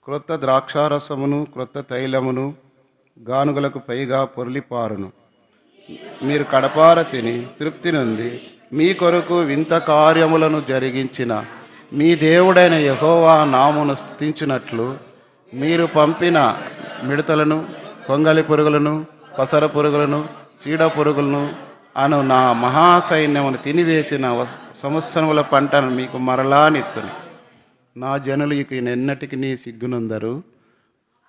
క్రొత్త ద్రాక్షారసమును క్రొత్త తైలమును గానుగలకు పైగా పొర్లిపారును. మీరు కడపార తిని తృప్తి నొంది మీ కొరకు వింత కార్యములను జరిగించిన మీ దేవుడైన యెహోవా నామమును స్తుతించినట్లు మీరు పంపిన మిడతలను, కొంగలి పురుగులను, పసర పురుగులను, చీడ పురుగులను అను నా మహాసైన్యమును తినివేసిన సంవత్సరముల పంటను మీకు మరలా నిత్తును. నా జనులు ఇక ఎన్నటికి సిగ్గునందరు.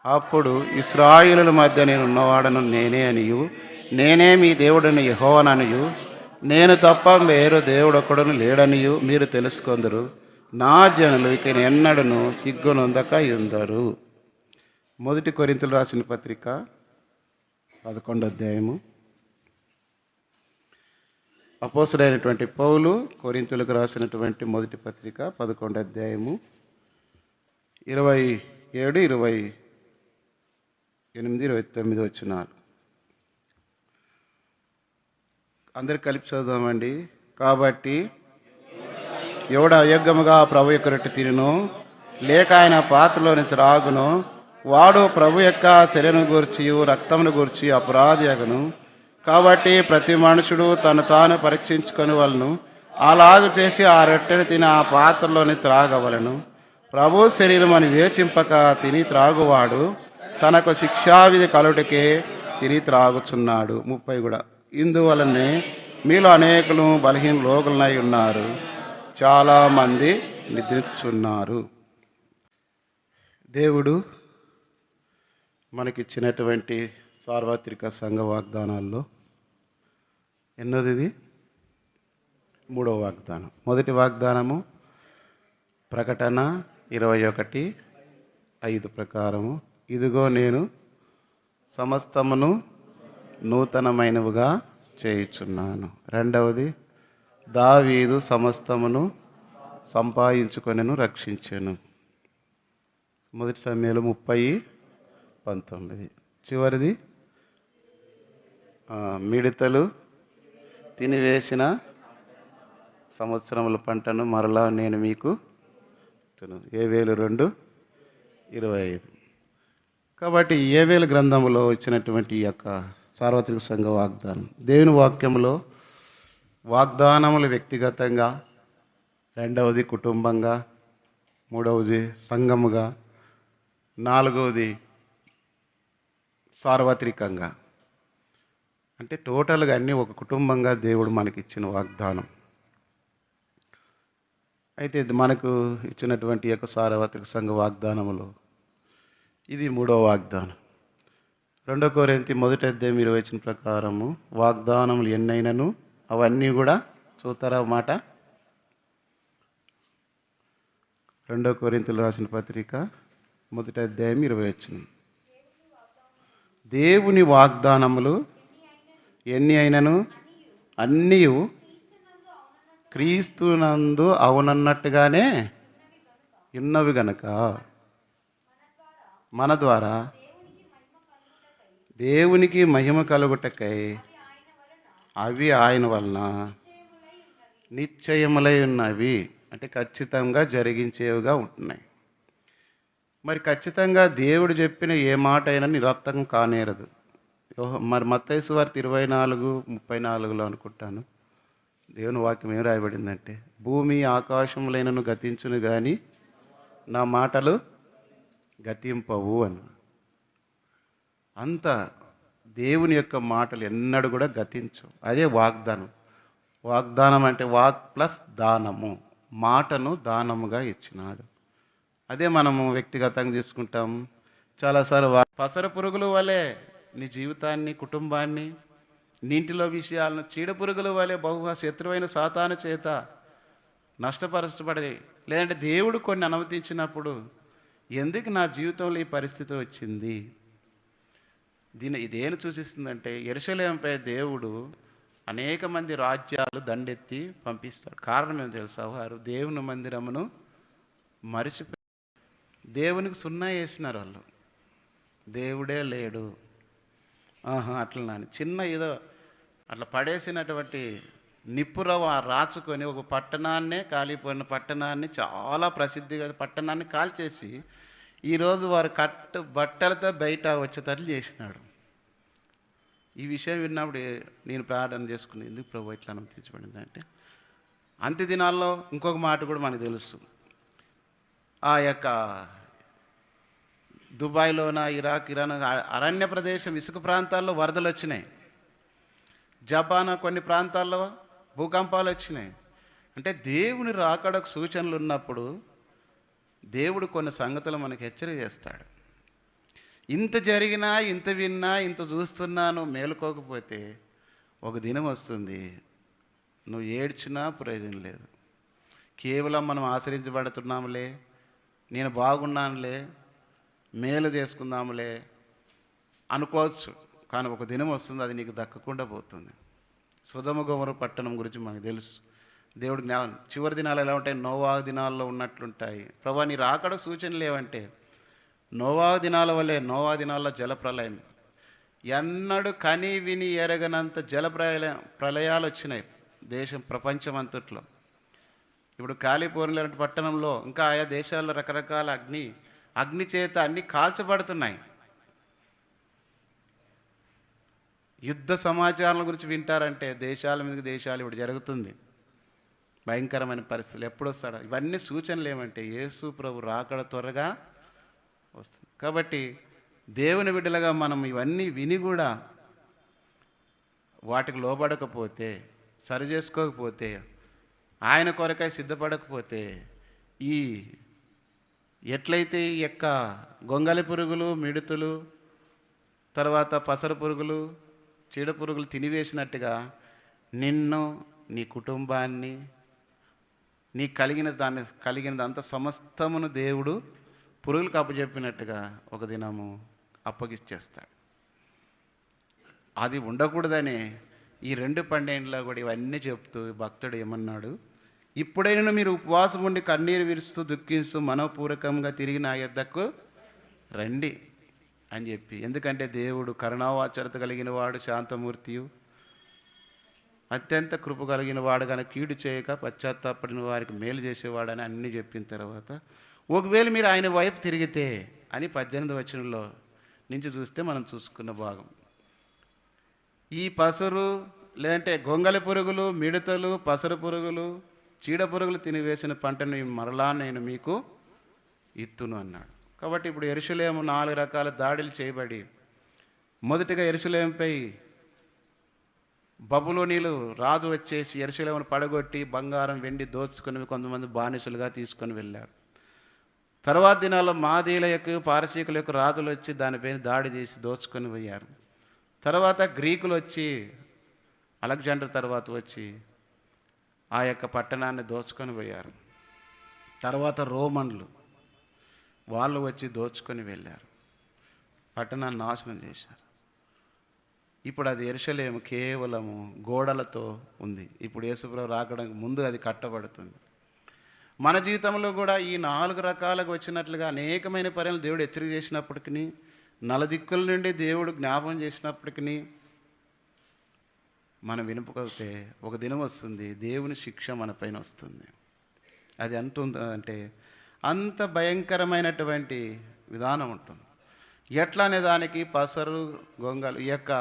అప్పుడు ఇశ్రాయేలుల మధ్య నేను ఉన్నవాడను నేనే అనియు, నేనే మీ దేవుడని యెహోవాననియు, నేను తప్ప వేరు దేవుడొక్కడును లేడనియు మీరు తెలుసుకొందరు. నా జనులు ఇక ఎన్నడను సిగ్గునొందక యుందరు. 1 కొరింథీయులకు రాసిన పత్రిక 11వ అధ్యాయము. అపోస్తలుడైనటువంటి పౌలు కొరింథీయులకు రాసినటువంటి మొదటి పత్రిక 11వ అధ్యాయము 27, 28, 29 వచనాలు. అందరు కలిపి చదువుదామండి. కాబట్టి ఎవడ అయోగ్యముగా ప్రభు యొక్క రొట్టె తినును లేక ఆయన పాత్రలోని త్రాగును వాడు ప్రభు యొక్క శరీరమును గూర్చి రక్తమును గూర్చి అపరాధి అగును. కాబట్టి ప్రతి మనుషుడు తను తాను పరీక్షించుకొని వలను, అలాగ చేసి ఆ రొట్టెను తిని ఆ పాత్రలోని త్రాగవలను. ప్రభు శరీరం అని వేచింపక తిని త్రాగువాడు తనకు శిక్షావిధి కలుటకే తిని త్రాగుచున్నాడు. 30 కూడా. ఇందువలనే మీలో అనేకులు బలహీన రోగులనై ఉన్నారు, చాలామంది నిద్రిస్తున్నారు. దేవుడు మనకిచ్చినటువంటి సార్వత్రిక సంఘ వాగ్దానాల్లో ఎన్నోది ఇది? 3వ వాగ్దానం. మొదటి వాగ్దానము ప్రకటన 21:5 ప్రకారము, ఇదిగో నేను సమస్తమును నూతనమైనవిగా చేయుచున్నాను. రెండవది, దావీదు సమస్తమును సంపాదించుకొనెను రక్షించెను. 1 సమూయేలు 30:19. చివరిది, మిడతలు తినివేసిన సంవత్సరముల పంటను మరలా నేను మీకు యోవేలు 2:25. కాబట్టి యోవేలు గ్రంథంలో ఇచ్చినటువంటి ఈ యొక్క సార్వత్రిక సంఘ వాగ్దానం, దేవుని వాక్యంలో వాగ్దానములు వ్యక్తిగతంగా, రెండవది కుటుంబంగా, మూడవది సంఘముగా, నాలుగవది సార్వత్రికంగా, అంటే టోటల్గా అన్నీ ఒక కుటుంబంగా దేవుడు మనకిచ్చిన వాగ్దానం. అయితే ఇది మనకు ఇచ్చినటువంటి యొక్క సార్వత్రిక సంఘ వాగ్దానములో ఇది 3వ వాగ్దానం. 2 కొరింథీ 1:20 ప్రకారము వాగ్దానములు ఎన్నైనను అవన్నీ కూడా చూతారా మాట. 2 కొరింథీయులకు రాసిన పత్రిక 1:20. దేవుని వాగ్దానములు ఎన్ని అయినను అన్నీ క్రీస్తునందు అవునన్నట్టుగానే ఉన్నవి గనక మన ద్వారా దేవునికి మహిమ కలుగుటకై అవి ఆయన వలన నిశ్చయములై ఉన్నవి, అంటే ఖచ్చితంగా జరిగించేవిగా ఉంటున్నాయి. మరి ఖచ్చితంగా దేవుడు చెప్పిన ఏ మాట అయినా నిరర్థకం కానేరదు. మరి మత్తయి సువార్త 24:34 అనుకుంటాను దేవుని వాక్యం ఏం రాయబడిందంటే, భూమి ఆకాశములైనను గతించును కానీ నా మాటలు గతింపవు అని. అంత దేవుని యొక్క మాటలు ఎన్నడూ కూడా గతించవు. అదే వాగ్దానం. వాగ్దానం అంటే వాక్ ప్లస్ దానము, మాటను దానముగా ఇచ్చినాడు. అదే మనము వ్యక్తిగతంగా తీసుకుంటాం. చాలాసార్లు పసర పురుగుల వలె నీ జీవితాన్ని, కుటుంబాన్ని, నీంటిలో విషయాలను చీడ పురుగుల వలె బహుగా శత్రువైన సాతాను చేత నష్టపరచబడి, లేదంటే దేవుడు కొన్ని అనుమతించినప్పుడు ఎందుకు నా జీవితంలో ఈ పరిస్థితి వచ్చింది, ఇదేను సూచిస్తుందంటే యెరూషలేముపై దేవుడు అనేక మంది రాజ్యాలు దండెత్తి పంపిస్తాడు. కారణం ఏమో తెలుసా? వారు దేవుని మందిరమును మరిచిపోయి దేవునికి సున్నా వేసినారు. వాళ్ళు దేవుడే లేడు అట్లా చిన్న ఏదో అట్లా పడేసినటువంటి నిప్పురవ రాచుకొని ఒక పట్టణాన్నే, కాలిపోయిన పట్టణాన్ని, చాలా ప్రసిద్ధిగా పట్టణాన్ని కాల్చేసి ఈరోజు వారు బట్టలతో బయట వచ్చేటట్లు చేసినాడు. ఈ విషయం విన్నప్పుడు నేను ప్రార్థన చేసుకుని, ఎందుకు ప్రభు ఇట్లా అనుమతించబడింది అంటే, అంత్య దినాల్లో ఇంకొక మాట కూడా మనకు తెలుసు. ఆ యొక్క దుబాయ్లోన, ఇరాన్ అరణ్య ప్రదేశం, ఇసుక ప్రాంతాల్లో వరదలు వచ్చినాయి. జపాన్ కొన్ని ప్రాంతాల్లో భూకంపాలు వచ్చినాయి. అంటే దేవుని రాకడకు సూచనలు ఉన్నప్పుడు దేవుడు కొన్ని సంగతులు మనకు హెచ్చరిక చేస్తాడు. ఇంత జరిగినా, ఇంత విన్నా, ఇంత చూస్తున్నాను మేలుకోకపోతే ఒక దినం వస్తుంది నువ్వు ఏడ్చినా ప్రయోజనం లేదు. కేవలం మనం ఆశ్రయించబడుతున్నాములే, నేను బాగున్నానులే, మేలు చేసుకుందాములే అనుకోవచ్చు. కానీ ఒక దినం వస్తుంది అది నీకు దక్కకుండా పోతుంది. సొదొమ గొమొర పట్టణం గురించి మనకు తెలుసు. దేవుడు జ్ఞానం చివరి దినాలు ఎలా ఉంటాయి? నోవాహు దినాల్లో ఉన్నట్లుంటాయి. ప్రభా నీ రాకడ సూచనలు ఏవంటే నోవాహు దినాల వల్లే. నోవాహు దినాల్లో జలప్రలయం, ఎన్నడూ కని విని ఎరగనంత ప్రళయాలు వచ్చినాయి దేశం, ప్రపంచం అంతట్లో. ఇప్పుడు కాలిఫోర్నియా లాంటి పట్టణంలో ఇంకా ఆయా దేశాల్లో రకరకాల అగ్ని చేత అన్నీ కాల్చబడుతున్నాయి. యుద్ధ సమాచారాల గురించి వింటారంటే దేశాల మీదకి దేశాలు ఇప్పుడు జరుగుతుంది. భయంకరమైన పరిస్థితులు. ఎప్పుడు వస్తాడు? ఇవన్నీ సూచనలు ఏమంటే యేసు ప్రభు రాకడ త్వరగా వస్తుంది. కాబట్టి దేవుని బిడ్డలుగా మనం ఇవన్నీ విని కూడా వాటికి లోబడకపోతే, సరి చేసుకోకపోతే, ఆయన కొరకై సిద్ధపడకపోతే, ఈ ఎట్లయితే ఈ యొక్క గొంగలి పురుగులు, మిడుతులు, తర్వాత పసరు పురుగులు, చీడ పురుగులు తినివేసినట్టుగా నిన్ను, నీ కుటుంబాన్ని, నీ కలిగినదంత సమస్తమును దేవుడు పురుగులకు అప్పచెప్పినట్టుగా ఒక దినము అప్పగిచ్చేస్తాడు. అది ఉండకూడదని ఈ 2 12లో కూడా ఇవన్నీ చెప్తూ భక్తుడు ఏమన్నాడు? ఇప్పుడైనా మీరు ఉపవాసం ఉండి కన్నీరు విరుస్తూ దుఃఖిస్తూ మనోపూర్వకంగా తిరిగి నా యొద్దకు రండి అని చెప్పి. ఎందుకంటే దేవుడు కరుణావాచరత కలిగిన వాడు, శాంతమూర్తియు, అత్యంత కృప కలిగిన వాడు, కనుక కీడు చేయక పశ్చాత్తాపడిన వారికి మేలు చేసేవాడని అన్నీ చెప్పిన తర్వాత ఒకవేళ మీరు ఆయన వైపు తిరిగితే అని 18వ వచనంలో నుంచి చూస్తే మనం చూసుకున్న భాగం. ఈ పసరు లేదంటే గొంగలి పురుగులు, మిడతలు, పసరు పురుగులు, చీడ పురుగులు తినివేసిన పంటను మరలా నేను మీకు ఇత్తును అన్నాడు. కాబట్టి ఇప్పుడు యెరూషలేము 4 రకాల దాడులు చేయబడి, మొదటిగా యెరూషలేముపై బబులోనీలు రాజు వచ్చేసి యెరూషలేమును పడగొట్టి బంగారం, వెండి దోచుకొని కొంతమంది బానిసలుగా తీసుకొని వెళ్ళారు. తర్వాత దినాల్లో మాదీల యొక్క, పారసీకుల యొక్క రాజులు వచ్చి దానిపైన దాడి చేసి దోచుకొని పోయారు. తర్వాత గ్రీకులు వచ్చి, అలెగ్జాండర్ తర్వాత వచ్చి ఆ యొక్క పట్టణాన్ని దోచుకొని పోయారు. తర్వాత రోమన్లు వాళ్ళు వచ్చి దోచుకొని వెళ్ళారు, పట్టణాన్ని నాశనం చేశారు. ఇప్పుడు అది యెరూషలేము కేవలము గోడలతో ఉంది. ఇప్పుడు యేసుప్రభు రాకడానికి ముందు అది కట్టబడుతుంది. మన జీవితంలో కూడా ఈ 4 రకాలుగా వచ్చినట్లుగా అనేకమైన పనులు దేవుడు హెచ్చరిక చేసినప్పటికీ, నలుదిక్కుల నుండి దేవుడు జ్ఞాపకం చేసినప్పటికీ మనం వినుపకపోతే ఒక దినం వస్తుంది దేవుని శిక్ష మన పైన వస్తుంది. అది అంటే అంత భయంకరమైనటువంటి విధానం ఉంటుంది. ఎట్లా అనే దానికి పసరు, ఈ యొక్క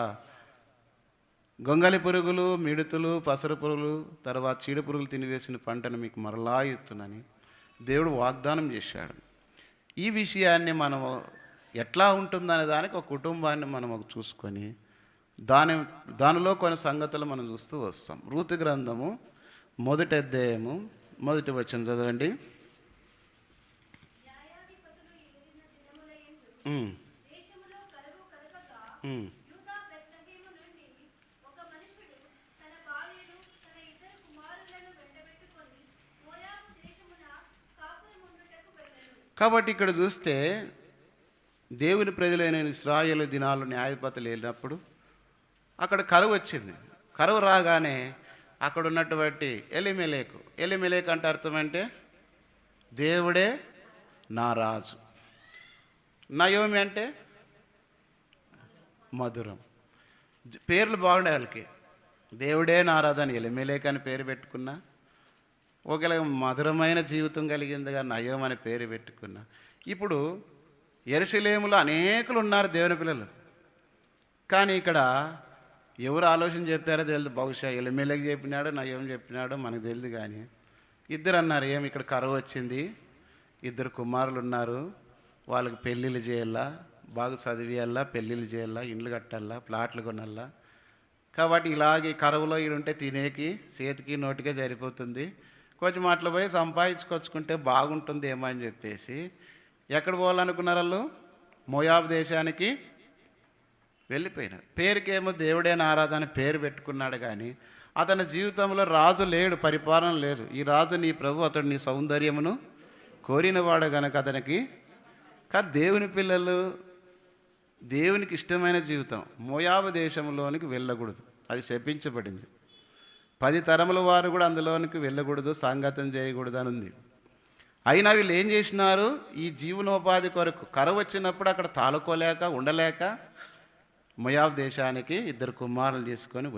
గొంగలి పురుగులు, మిడుతులు, పసరు పురుగులు, తర్వాత చీడ పురుగులు తినివేసిన పంటను మీకు మరలా ఇస్తున్నానని దేవుడు వాగ్దానం చేశాడు. ఈ విషయాన్ని మనం ఎట్లా ఉంటుందనే దానికి ఒక కుటుంబాన్ని మనం చూసుకొని దానిలో కొన్ని సంగతులు మనం చూస్తూ వస్తాం. రూతు గ్రంథము 1వ అధ్యాయము 1వ వచనం చదవండి. కాబట్టి ఇక్కడ చూస్తే దేవుని ప్రజలైన ఇశ్రాయేలు దినాలు న్యాయపతులు వెళ్ళినప్పుడు అక్కడ కరువు వచ్చింది. కరువు రాగానే అక్కడ ఉన్నటువంటి ఎలిమెలేకు అంటే అర్థం అంటే దేవుడే నా రాజు. నయోమి అంటే మధురం. పేర్లు బాగుండే వాళ్ళకి. దేవుడే నారాజు అని ఎలిమెలేకు అని పేరు పెట్టుకున్నా, ఒకవేళ మధురమైన జీవితం కలిగిందిగా నయం అని పేరు పెట్టుకున్నా. ఇప్పుడు యెరూషలేములో అనేకులు ఉన్నారు దేవుని పిల్లలు, కానీ ఇక్కడ ఎవరు ఆలోచన చెప్పారో తెలియదు. బహుశా ఎలిమెలకి చెప్పినాడు, నయం చెప్పినాడు మనకు తెలియదు. కానీ ఇద్దరు అన్నారు, ఏమి ఇక్కడ కరువు వచ్చింది, ఇద్దరు కుమారులు ఉన్నారు, వాళ్ళకి పెళ్ళిళ్ళు చేయాలా, బాగా చదివేయాలా, పెళ్ళిళ్ళు చేయాలా, ఇండ్లు కట్టాలా, ప్లాట్లు కొనాలా. కాబట్టి ఇలాగే కరువులో ఈడుంటే తినేకి చేతికి నోటికే సరిపోతుంది, కొంచెం అట్లా పోయి సంపాదించుకొచ్చుకుంటే బాగుంటుంది ఏమో అని చెప్పేసి ఎక్కడ పోవాలనుకున్నారు వాళ్ళు? మోయాబు దేశానికి వెళ్ళిపోయినారు. పేరుకేమో దేవుడే నారాజు అని పేరు పెట్టుకున్నాడు, కానీ అతని జీవితంలో రాజు లేడు, పరిపాలన లేదు. ఈ రాజు నీ ప్రభు, అతడు నీ సౌందర్యమును కోరినవాడు గనక అతనికి. కానీ దేవుని పిల్లలు దేవునికి ఇష్టమైన జీవితం మోయాబు దేశంలోనికి వెళ్ళకూడదు, అది శపించబడింది. 10 తరముల వారు కూడా అందులోనికి వెళ్ళకూడదు, సాంగత్యం చేయకూడదు అని ఉంది. అయినా వీళ్ళు ఏం చేసినారు? ఈ జీవనోపాధి కొరకు కరువు వచ్చినప్పుడు అక్కడ తాలుకోలేక ఉండలేక మోయాబు దేశానికి 2 కుమారులు తీసుకొని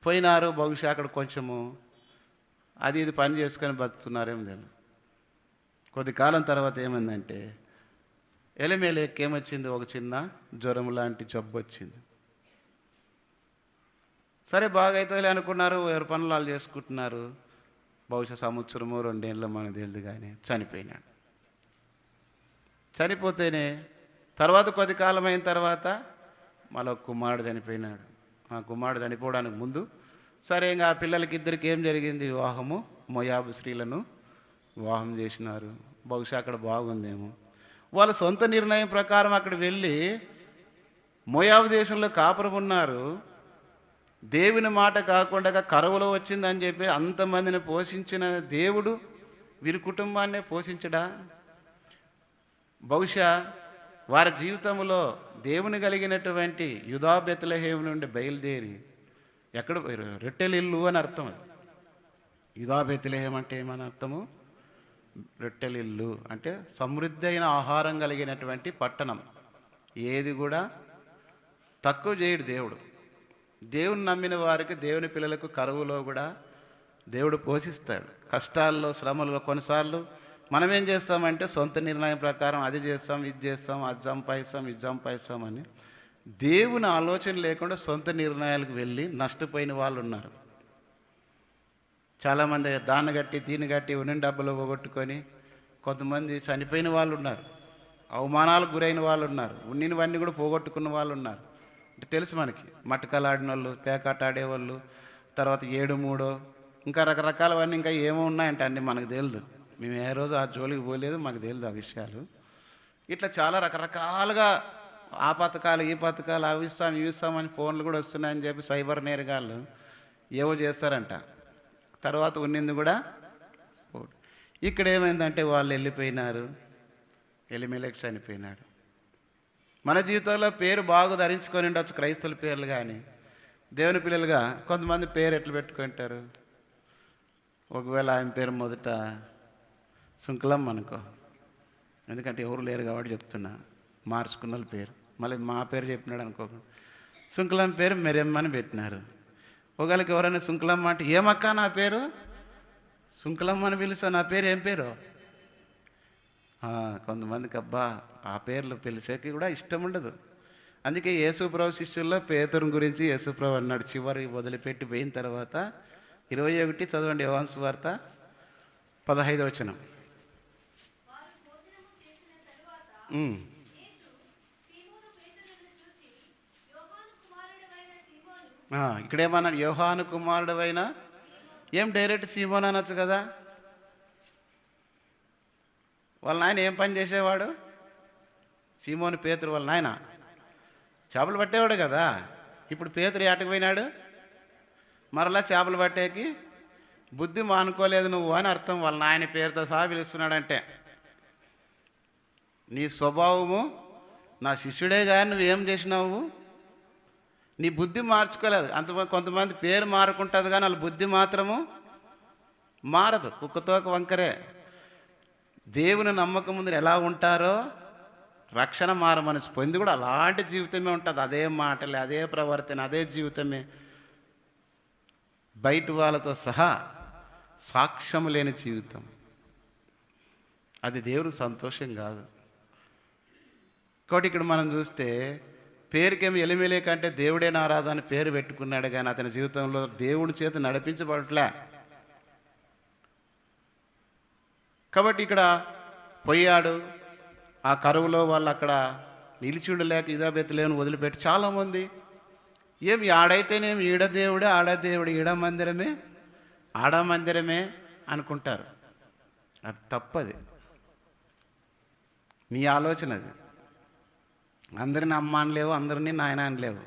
పోయినారు. బహుశా అక్కడ కొంచెము అది ఇది పని చేసుకొని బతుకుతున్నారేమో తెలియదు. కొద్ది కాలం తర్వాత ఏమైందంటే ఎలిమెలెకు ఏమొచ్చింది? ఒక చిన్న జ్వరం లాంటి జబ్బు వచ్చింది. సరే బాగా అవుతుంది అనుకున్నారు, ఎవరి పనులు వాళ్ళు చేసుకుంటున్నారు. బహుశా సంవత్సరము 2 ఏళ్ళు మనకు తెలియదు, కానీ చనిపోయినాడు. చనిపోతేనే తర్వాత కొద్ది కాలం అయిన తర్వాత మళ్ళీ కుమారుడు చనిపోయినాడు. ఆ కుమారుడు చనిపోవడానికి ముందు సరే ఇంకా ఆ పిల్లలకి ఇద్దరికి ఏం జరిగింది? వివాహము. మోయాబు స్త్రీలను వివాహం చేసినారు. బహుశా అక్కడ బాగుందేమో. వాళ్ళ సొంత నిర్ణయం ప్రకారం అక్కడ వెళ్ళి మోయాబు దేశంలో కాపురం ఉన్నారు. దేవుని మాట కాకుండా కరువులో వచ్చిందని చెప్పి అంతమందిని పోషించిన దేవుడు వీరి కుటుంబాన్నే పోషించడా? బహుశా వారి జీవితంలో దేవుని కలిగినటువంటి యూదా బెత్లెహేము నుండి బయలుదేరి ఎక్కడ పోయారు? రొట్టెలిల్లు అని అర్థం. యూదా బెత్లెహేము అంటే ఏమని అర్థము? రొట్టెలిల్లు అంటే సమృద్ధి అయిన ఆహారం కలిగినటువంటి పట్టణం. ఏది కూడా తక్కువ చేయడు దేవుడు. దేవుని నమ్మిన వారికి, దేవుని పిల్లలకు కరువులో కూడా దేవుడు పోషిస్తాడు. కష్టాల్లో, శ్రమల్లో కొన్నిసార్లు మనం ఏం చేస్తామంటే సొంత నిర్ణయం ప్రకారం అది చేస్తాం, ఇది చేస్తాం, అది సంపాదిస్తాం, ఇది సంపాదిస్తామని దేవుని ఆలోచన లేకుండా సొంత నిర్ణయాలకు వెళ్ళి నష్టపోయిన వాళ్ళు ఉన్నారు. చాలామంది దాన్ని కట్టి దీన్ని కట్టి ఉన్న డబ్బులు పోగొట్టుకొని కొంతమంది చనిపోయిన వాళ్ళు ఉన్నారు, అవమానాలకు గురైన వాళ్ళు ఉన్నారు, ఉన్నినవన్నీ కూడా పోగొట్టుకున్న వాళ్ళు ఉన్నారు. అంటే తెలుసు మనకి, మటకాలు ఆడిన వాళ్ళు, పేకాట ఆడేవాళ్ళు, తర్వాత 7-3 ఇంకా రకరకాలవన్నీ ఇంకా ఏమో ఉన్నాయంటే అన్నీ మనకు తెలియదు. మేము ఏ రోజు ఆ జోలికి పోలేదు, మాకు తెలియదు ఆ విషయాలు. ఇట్లా చాలా రకరకాలుగా ఆ పథకాలు, ఈ పథకాలు, అవి ఇస్తాం, ఇవి ఇస్తామని ఫోన్లు కూడా వస్తున్నాయని చెప్పి సైబర్ నేరగాళ్ళు ఏవో చేస్తారంట. తర్వాత ఉన్నింది కూడా. ఇక్కడ ఏమైందంటే వాళ్ళు వెళ్ళిపోయినారు, ఎలిమెలెకు చనిపోయినాడు. మన జీవితంలో పేరు బాగా ధరించుకొని ఉండొచ్చు, క్రైస్తవుల పేర్లు, కానీ దేవుని పిల్లలుగా కొంతమంది పేరు ఎట్లా పెట్టుకుంటారు? ఒకవేళ ఆయన పేరు మొదట శుంకులం అనుకో, ఎందుకంటే ఎవరు లేరు కాబట్టి చెప్తున్నా, మార్చుకున్న వాళ్ళ పేరు. మళ్ళీ మా పేరు చెప్పినాడు అనుకోకుండా శుంకులం పేరు మెరెమ్మ అని పెట్టినారు. ఒకవేళకి ఎవరైనా శుంకులమ్మ అంటే ఏమక్క నా పేరు శుంకులమ్మ అని పిలుస్తావు, నా పేరు ఏం పేరు? కొంతమందికి అబ్బా ఆ పేర్లు పిలిచేకి కూడా ఇష్టం ఉండదు. అందుకే యేసుప్రభు శిష్యుల్లో పేతురు గురించి యేసుప్రభు అన్నాడు, చివరి వదిలిపెట్టి పోయిన తర్వాత 21 చదవండి, యోహాను సువార్త 15వ వచనం. ఇక్కడేమన్నాడు? యోహాను కుమారుడు అయినా. ఏం డైరెక్ట్ సీమోన్ అనొచ్చు కదా. వాళ్ళ నాయన ఏం పని చేసేవాడు? సీమోను పేతురు వాళ్ళ నాయన చేపలు పట్టేవాడు కదా. ఇప్పుడు పేతురు ఏటకు పోయినాడు? మరలా చేపలు పట్టేకి బుద్ధి మానుకోలేదు నువ్వు అని అర్థం. వాళ్ళ నాయన పేరుతో సహా పిలుస్తున్నాడంటే నీ స్వభావము నా శిష్యుడే కానీ నువ్వేం చేసినావు? నీ బుద్ధి మార్చుకోలేదు. కొంతమంది పేరు మారుకుంటుంది కానీ వాళ్ళ బుద్ధి మాత్రము మారదు, కుక్కతోక వంకరే. దేవుని నమ్మకం ముందు ఎలా ఉంటారో రక్షణ మారు మనసు పొంది కూడా అలాంటి జీవితమే ఉంటుంది. అదే మాటలే, అదే ప్రవర్తన, అదే జీవితమే. బయట వాళ్ళతో సహా సాక్ష్యం లేని జీవితం, అది దేవుడికి సంతోషం కాదు. కాబట్టి ఇక్కడ మనం చూస్తే పేరుకేమి ఎలిమెలేక అంటే దేవుడే నా రాజు అని పేరు పెట్టుకున్నాడు, కానీ అతని జీవితంలో దేవుడి చేత నడిపించబడట్లే. కాబట్టి ఇక్కడ పోయాడు, ఆ కరువులో వాళ్ళు అక్కడ నిలిచి ఉండలేక యూదాబేతులేమును వదిలిపెట్టి చాలామంది ఏమి ఆడైతేనేమి ఈడ దేవుడే, ఆడ దేవుడు, ఈడ మందిరమే, ఆడ మందిరమే అనుకుంటారు. అది తప్పది, నీ ఆలోచన అది. అందరిని అమ్మ అనలేవు, అందరినీ నాయన అనలేవు.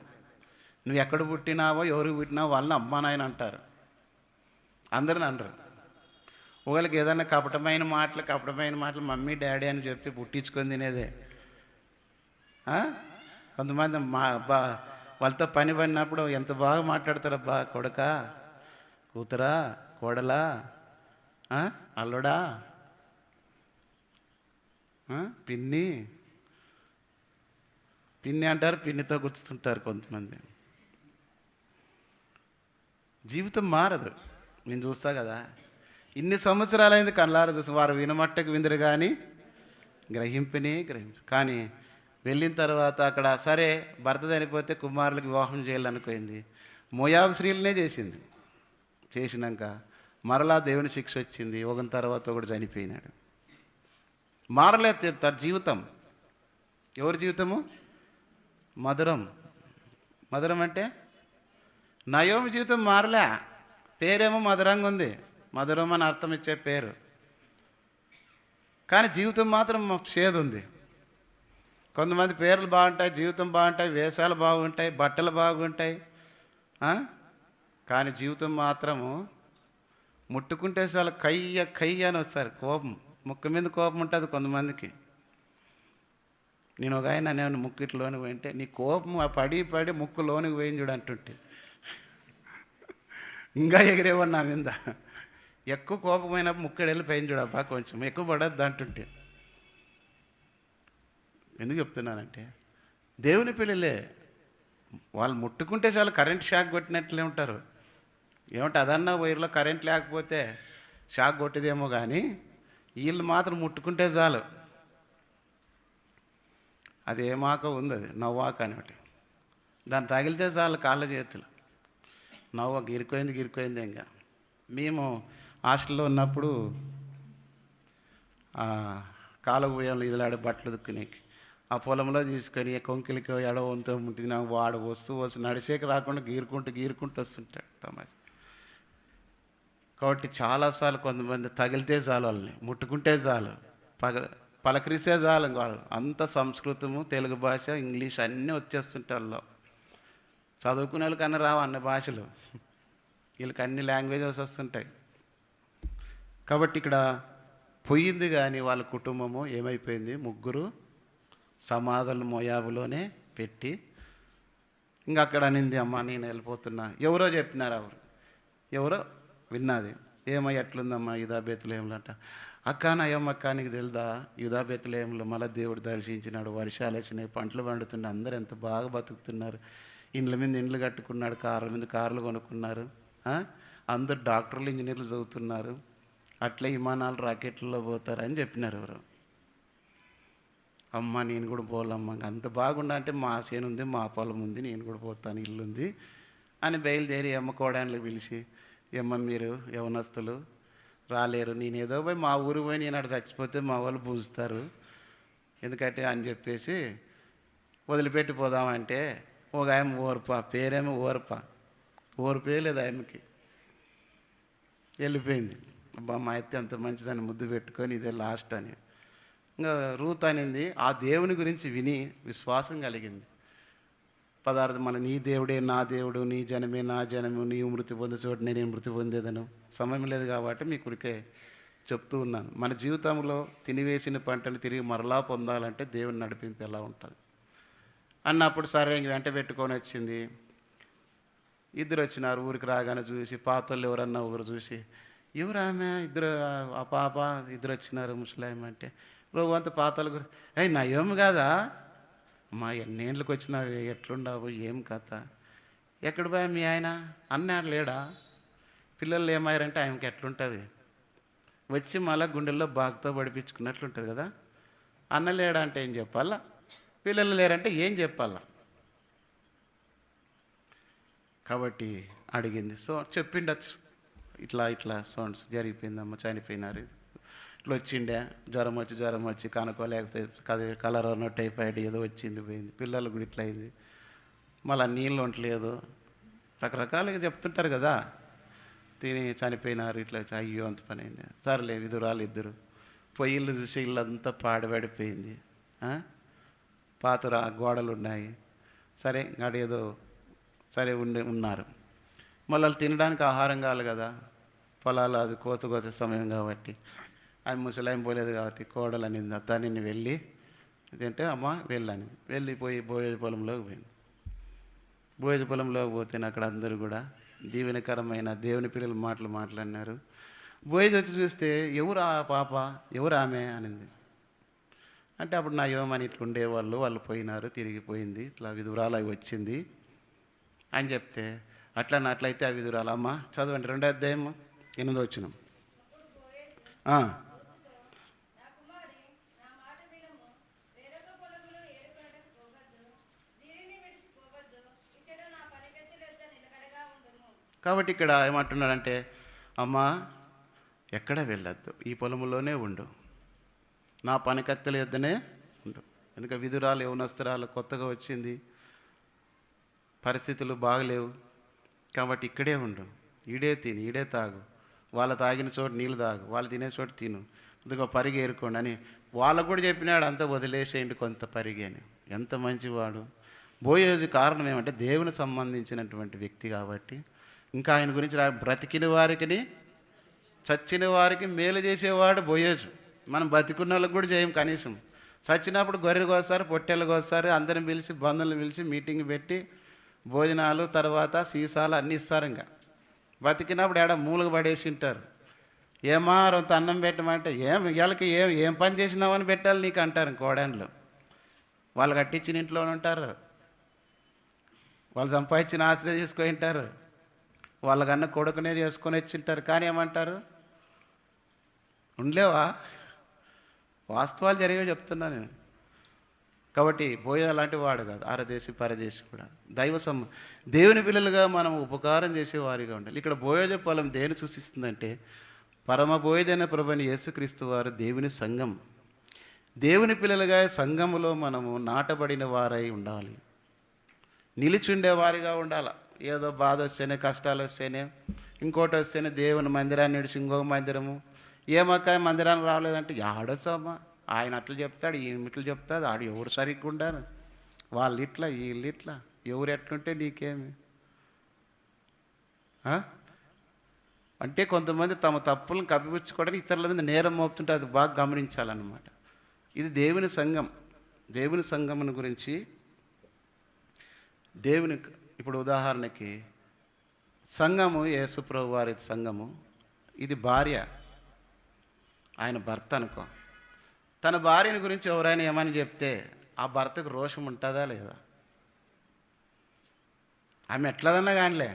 నువ్వు ఎక్కడ పుట్టినావో ఎవరికి పుట్టినావో వాళ్ళని అమ్మ నాయన అంటారు, అందరిని అనరు. ఒకళ్ళకి ఏదైనా కపటమైన మాటలు మమ్మీ డాడీ అని చెప్పి పుట్టించుకొని తినేదే. కొంతమంది వాళ్ళతో పని పడినప్పుడు ఎంత బాగా మాట్లాడతారబ్బా, కొడుక, కూతురా, కోడలా, అల్లుడా, పిన్ని పిన్ని అంటారు, పిన్నితో గుర్తుంటారు కొంతమంది. జీవితం మారదు. నేను చూస్తా కదా, ఇన్ని సంవత్సరాలైంది కళ్ళారు చూసి, వారు వినమట్టకు విందరు కానీ గ్రహింపు. కానీ వెళ్ళిన తర్వాత అక్కడ సరే భర్త చనిపోతే కుమారులకు వివాహం చేయాలనుకుంది. మోయాబు స్త్రీలనే చేసింది. చేసినాక మరలా దేవుని శిక్ష వచ్చింది. ఒకని తర్వాత ఒకడు చనిపోయినాడు. మారలేదు తన జీవితం. ఎవరి జీవితము? మధురం అంటే నయోమి జీవితం మారలే. పేరేమో మధురంగా ఉంది, మధురం అని అర్థం ఇచ్చే పేరు, కానీ జీవితం మాత్రం చేదు ఉంది. కొంతమంది పేర్లు బాగుంటాయి, జీవితం బాగుంటాయి, వేషాలు బాగుంటాయి, బట్టలు బాగుంటాయి, కానీ జీవితం మాత్రము ముట్టుకుంటే చాలా కయ్య అని వస్తారు. కోపం, ముక్కు మీద కోపం ఉంటుంది కొంతమందికి. నేను ఒక ఆయన ముక్కిట్లోనికి పోయింటే, నీ కోపం ఆ పడి ముక్కు లోనికి పోయింది చూడు అంటుంటే ఇంకా ఎగిరేవాడు నా మీద. ఎక్కువ కోపమైనప్పుడు ముక్కడు వెళ్ళి పోయింది చూడబ్బా, కొంచెం ఎక్కువ పడద్దు అంటుంటే. ఎందుకు చెప్తున్నానంటే దేవుని పిల్లలే, వాళ్ళు ముట్టుకుంటే చాలు కరెంట్ షాక్ కొట్టినట్లే ఉంటారు. ఏమంటే అదన్నా వైర్లో కరెంట్ లేకపోతే షాక్ కొట్టేదేమో, కానీ వీళ్ళు మాత్రం ముట్టుకుంటే చాలు. అది ఏమాక ఉంది, అది నవ్వాక అని ఒకటి. దాన్ని తగిలితే చాలు కాళ్ళ చేతులు నవ్వ గిరిపోయింది. ఇంకా మేము హాస్టల్లో ఉన్నప్పుడు కాలువ పోయాము ఇదిలాడే బట్టలు దుక్కునేకి. ఆ పొలంలో తీసుకొని కొంకిలికి ఎడవంతో ముట్టిన వాడు వస్తూ నడిచేకి రాకుండా గీరుకుంటూ వస్తుంటాడు తమాష. కాబట్టి చాలాసార్లు కొంతమంది తగిలితే చాలు, వాళ్ళని ముట్టుకుంటే చాలు, పలకరిస్తే చాలు. వాళ్ళు అంత సంస్కృతము, తెలుగు భాష, ఇంగ్లీష్ అన్నీ వచ్చేస్తుంటారు. వాళ్ళు చదువుకునే వాళ్ళకి అన్నీ రావు అన్ని భాషలు, వీళ్ళకి అన్ని లాంగ్వేజెస్ వస్తుంటాయి. కాబట్టి ఇక్కడ పోయింది, కానీ వాళ్ళ కుటుంబము ఏమైపోయింది? ముగ్గురు సమాధులు మోయాబులోనే పెట్టి, ఇంకా అక్కడ అనింది, అమ్మ నేను వెళ్ళిపోతున్నా. ఎవరో చెప్పినారు, ఎవరో విన్నది. ఏమై ఎట్లుందమ్మా యూదాబేతులేములు అంట. అక్క నయమ్మక్క నీకు తెలుదా, యూదాబేతులేములు మళ్ళీ దేవుడు దర్శించినాడు, వర్షాలు వచ్చినాయి, పంటలు పండుతున్నాయి, అందరూ ఎంత బాగా బతుకుతున్నారు, ఇండ్ల మీద ఇండ్లు కట్టుకున్నాడు, కార్ల మీద కార్లు కొనుక్కున్నారు, అందరు డాక్టర్లు, ఇంజనీర్లు చదువుతున్నారు, అట్లే విమానాలు రాకెట్లలో పోతారు అని చెప్పినారు ఎవరు. అమ్మ నేను కూడా పోలమ్మ, అంత బాగుండా అంటే మా చేను ఉంది, మా పొలం ఉంది, నేను కూడా పోతాను, ఇల్లుంది అని బయలుదేరి అమ్మ కోడాన్లు పిలిచి, ఏమ్మ మీరు యవనస్తులు రాలేరు, నేను ఏదో పోయి మా ఊరు పోయి నేను అక్కడ చచ్చిపోతే మా వాళ్ళు పూజుతారు ఎందుకంటే అని చెప్పేసి వదిలిపెట్టి పోదామంటే, ఒక ఆయన ఓర్ప, పేరేమో ఓర్పే లేదు ఆయనకి. వెళ్ళిపోయింది. అబ్బా మా అయితే అంత మంచిదని ముద్దు పెట్టుకొని ఇదే లాస్ట్ అని. ఇంకా రూత్ అనింది, ఆ దేవుని గురించి విని విశ్వాసం కలిగింది. పదార్థం మన నీ దేవుడే నా దేవుడు, నీ జనమే నా జనము, నీవు మృతి పొందే చోటు నేను మృతి పొందేదను. సమయం లేదు కాబట్టి మీ కురికే చెప్తూ ఉన్నాను. మన జీవితంలో తినివేసిన పంటను తిరిగి మరలా పొందాలంటే దేవుని నడిపింపు ఎలా ఉంటుంది అన్నప్పుడు సరే ఇంక వెంట పెట్టుకొని వచ్చింది. ఇద్దరు వచ్చినారు. ఊరికి రాగానే చూసి పాతలు ఎవరన్నా ఊరు చూసి, ఎవరు ఆమె, ఇద్దరు ఆ పాప ఇద్దరు వచ్చినారు ముసలాయమ అంటే, రోజు అంత పాతలు గురి, అయ్యి నయోమి కాదా మా ఎన్నేళ్ళకి వచ్చినావు, ఎట్లుండావు, ఏం కథ, ఎక్కడ పోయా మీ ఆయన అన్నాడు లేడా, పిల్లలు ఏమయ్యారంటే ఆయనకి ఎట్లుంటుంది, వచ్చి మళ్ళీ గుండెల్లో బాగుతో పడిపించుకున్నట్లుంటుంది కదా. అన్న లేడా అంటే ఏం చెప్పాలా, పిల్లలు లేరంటే ఏం చెప్పాలా. కాబట్టి అడిగింది. సో చెప్పిండొచ్చు, ఇట్లా ఇట్లా సౌండ్స్ జరిగిపోయిందమ్మ, చనిపోయినారు, ఇట్లా వచ్చిండే, జ్వరం వచ్చి కనుక్కోలేకపోతే కలర్ టైఫాయిడ్ ఏదో వచ్చింది పోయింది, పిల్లలు కూడా ఇట్లా అయింది, మళ్ళీ నీళ్ళు ఉండలేదు, రకరకాలుగా చెప్తుంటారు కదా. తిని చనిపోయినారు, ఇట్లా అయ్యో అంత పని అయింది. సర్లే విధురాలు ఇద్దరు పొయ్యిళ్ళు చూసి ఇల్లంతా పాడుపడిపోయింది, పాత గోడలు ఉన్నాయి. సరే అడేదో సరే ఉన్నారు. మళ్ళీ వాళ్ళు తినడానికి ఆహారం కావాలి కదా, పొలాలు అది కోత సమయం కాబట్టి, ఆమె ముసలాయం పోలేదు కాబట్టి కోడలు అనింది, తనని వెళ్ళి ఇదంటే అమ్మ వెళ్ళని వెళ్ళిపోయి బోయేజ పొలంలోకి పోయింది. బోయేజ పొలంలోకి పోతే అక్కడ అందరూ కూడా దీవెనకరమైన దేవుని పిల్లల మాటలు మాట్లాడినారు. బోయేజ వచ్చి చూస్తే ఎవరు ఆ పాప, ఎవరు ఆమె అనింది. అంటే అప్పుడు నా యోమని ఇట్లా ఉండేవాళ్ళు, వాళ్ళు పోయినారు, తిరిగిపోయింది, ఇట్లా విధురాలు అవి వచ్చింది అని చెప్తే, అట్లయితే ఆ విధురాలు అమ్మ చదవండి 2వ అధ్యాయం 8వ వచనం. కాబట్టి ఇక్కడ ఏమంటున్నాడంటే, అమ్మ ఎక్కడ వెళ్ళొద్దు, ఈ పొలంలోనే ఉండు, నా పనికత్తెల యొద్దనే ఉండు. ఎందుకంటే విధురాలు యవనస్తురాలు కొత్తగా వచ్చింది, పరిస్థితులు బాగలేవు, కాబట్టి ఇక్కడే ఉండు, ఈడే తిని ఈడే తాగు, వాళ్ళు తాగిన చోటు నీళ్ళు తాగు, వాళ్ళు తినే చోటు తిను, ఇదిగో పరిగి ఏరుకోండి అని వాళ్ళకు కూడా చెప్పినాడు. అంతా వదిలేసేయండి కొంత పరిగి అని. ఎంత మంచివాడు. బోయేజు కారణం ఏమంటే దేవుని సంబంధించినటువంటి వ్యక్తి కాబట్టి, ఇంకా ఆయన గురించి బ్రతికిన వారికి చచ్చిన వారికి మేలు చేసేవాడు బోయేజు. మనం బతికున్న వాళ్ళకి కూడా చేయం, కనీసం చచ్చినప్పుడు గొర్రెలు కోస్తారు, పొట్టెలు కోస్తారు, అందరిని పిలిచి బంధువులను పిలిచి మీటింగ్ పెట్టి భోజనాలు తర్వాత సీసాలు అన్నీ ఇస్తారు. ఇంకా బతికినప్పుడు ఏడ మూలకు పడేసి ఉంటారు. ఏమా రొంత అన్నం పెట్టమంటే వీళ్ళకి ఏం పని చేసినావని పెట్టాలి నీకు అంటారు. కోడన్లు వాళ్ళు కట్టించిన ఇంట్లోనే ఉంటారు, వాళ్ళు సంపాదించిన ఆస్తి తీసుకొని ఉంటారు, వాళ్ళకన్నా కొడుకునే చేసుకొని వచ్చింటారు. కానీ ఏమంటారు, ఉండలేవా? వాస్తవాలు జరిగే చెప్తున్నా నేను. కాబట్టి బోయ అలాంటి వాడు కాదు, ఆరదేశి పరదేశి కూడా. దేవుని పిల్లలుగా మనం ఉపకారం చేసేవారిగా ఉండాలి. ఇక్కడ బోయేజ పొలం దేని సూచిస్తుందంటే, పరమ బోయేజైన ప్రభువైన యేసుక్రీస్తు వారు దేవుని సంఘం. దేవుని పిల్లలుగా సంఘములో మనము నాటబడిన వారై ఉండాలి, నిలిచుండే వారిగా ఉండాలి. ఏదో బాధ వస్తేనే, కష్టాలు వస్తేనే, ఇంకోటి వస్తేనే దేవుని మందిరాన్ని విడిచి ఇంకొక మందిరము, ఏమక్క మందిరానికి రావలేదంటే ఆడొస్తామా, ఆయన అట్లా చెప్తాడు, ఈయన ఇట్లా చెప్తాడు, ఆడు ఎవరు సరిగ్గా ఉండారు, వాళ్ళు ఇట్లా వీళ్ళు ఇట్లా, ఎవరు ఎట్లుంటే నీకేమి అంటే కొంతమంది తమ తప్పులను కప్పిపుచ్చుకోవడానికి ఇతరుల మీద నేరం మోపుతుంటే అది బాగా గమనించాలన్నమాట. ఇది దేవుని సంఘం. దేవుని సంఘమును గురించి దేవుని ఇప్పుడు ఉదాహరణకి సంఘము, యేసుప్రభు వారి సంఘము, ఇది భార్య, ఆయన భర్త అనుకో. తన భార్యని గురించి ఎవరైనా ఏమని చెప్తే ఆ భర్తకు రోషం ఉంటుందా లేదా? ఆమె ఎట్లదన్నా కానిలే,